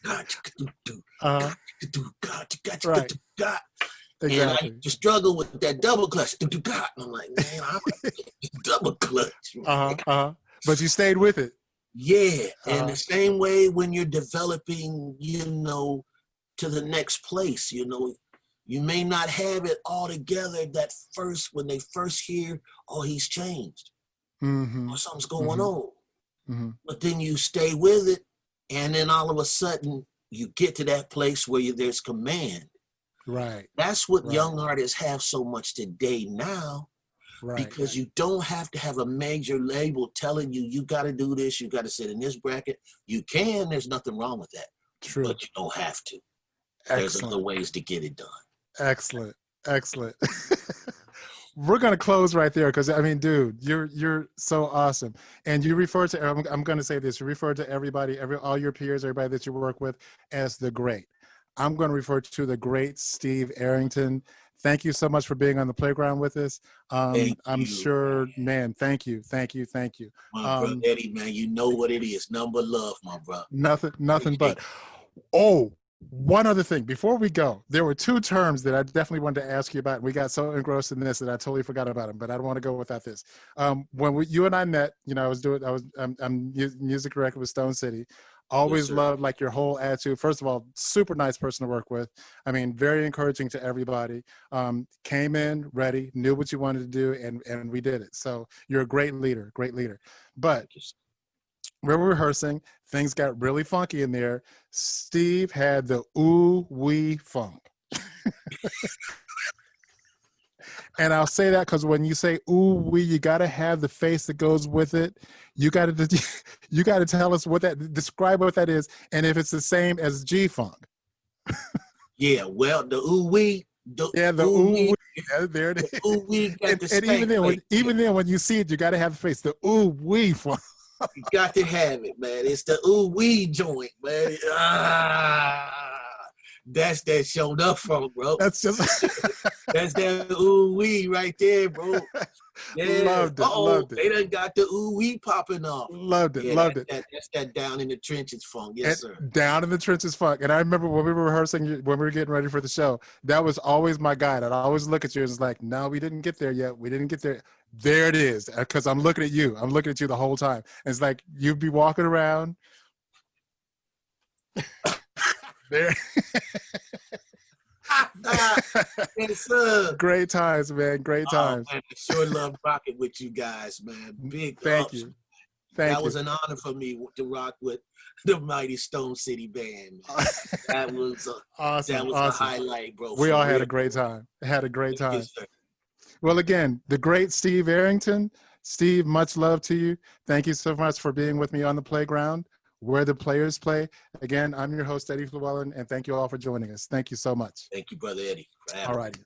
Speaker 1: Right.
Speaker 2: Exactly. And I just struggle with that double clutch. And I'm like, man, I'm double clutch.
Speaker 1: But you stayed with it.
Speaker 2: Yeah. And the same way when you're developing, you know, to the next place, you know, you may not have it all together when they first hear, oh, he's changed. Or something's going on. But then you stay with it, and then all of a sudden you get to that place where there's command.
Speaker 1: Right.
Speaker 2: That's what young artists have so much today now, because you don't have to have a major label telling you, you got to do this, you got to sit in this bracket. You can, there's nothing wrong with that.
Speaker 1: True.
Speaker 2: But you don't have to.
Speaker 1: Excellent.
Speaker 2: There's other ways to get it done.
Speaker 1: Excellent. We're going to close right there because, I mean, dude, you're so awesome. And you refer to, I'm going to say this, you refer to everybody, all your peers, everybody that you work with as the great. I'm going to refer to the great Steve Arrington. Thank you so much for being on the playground with us. I'm sure, man, thank you.
Speaker 2: My brother Eddie, man, you know what it is. Number love, my brother.
Speaker 1: Nothing but. Oh, one other thing before we go, there were two terms that I definitely wanted to ask you about. We got so engrossed in this that I totally forgot about them, but I don't want to go without this. When you and I met, you know, I'm music director with Stone City. Always loved like your whole attitude. First of all, super nice person to work with. I mean, very encouraging to everybody. Came in ready, knew what you wanted to do, and we did it. So you're a great leader. But we were rehearsing, things got really funky in there. Steve had the ooh-wee funk. And I'll say that because when you say ooh-wee, you got to have the face that goes with it. You got to tell us describe what that is, and if it's the same as G-funk.
Speaker 2: Yeah, well, the ooh-wee.
Speaker 1: The ooh-wee. Yeah, there it is.
Speaker 2: Ooh-wee got the
Speaker 1: even then, when you see it, you got to have the face, the ooh-wee funk.
Speaker 2: You got to have it, man. It's the ooh-wee joint, man. That's that showed up from, bro.
Speaker 1: That's just
Speaker 2: that's that ooh-wee right there, bro. Yeah.
Speaker 1: Loved it.
Speaker 2: They done got the ooh-wee popping off.
Speaker 1: Loved it.
Speaker 2: That's that down in the trenches funk. Yes, sir.
Speaker 1: Down in the trenches funk. And I remember when we were rehearsing, when we were getting ready for the show, that was always my guide. I'd always look at you and it's like, no, we didn't get there yet. We didn't get there. There it is. Because I'm looking at you. I'm looking at you the whole time. And it's like, you'd be walking around. There.
Speaker 2: Yes, sir.
Speaker 1: Great times, man. Great times.
Speaker 2: Man, I sure love rocking with you guys, man. Big
Speaker 1: Thank you.
Speaker 2: That was an honor for me to rock with the mighty Stone City Band. Man. That was
Speaker 1: awesome.
Speaker 2: That was a highlight, bro.
Speaker 1: We all had a great time.
Speaker 2: Yes, sir.
Speaker 1: Well, again, the great Steve Arrington. Steve, much love to you. Thank you so much for being with me on the playground, where the players play. Again, I'm your host, Eddie Llewellyn, and thank you all for joining us. Thank you so much.
Speaker 2: Thank you, Brother Eddie.
Speaker 1: All righty.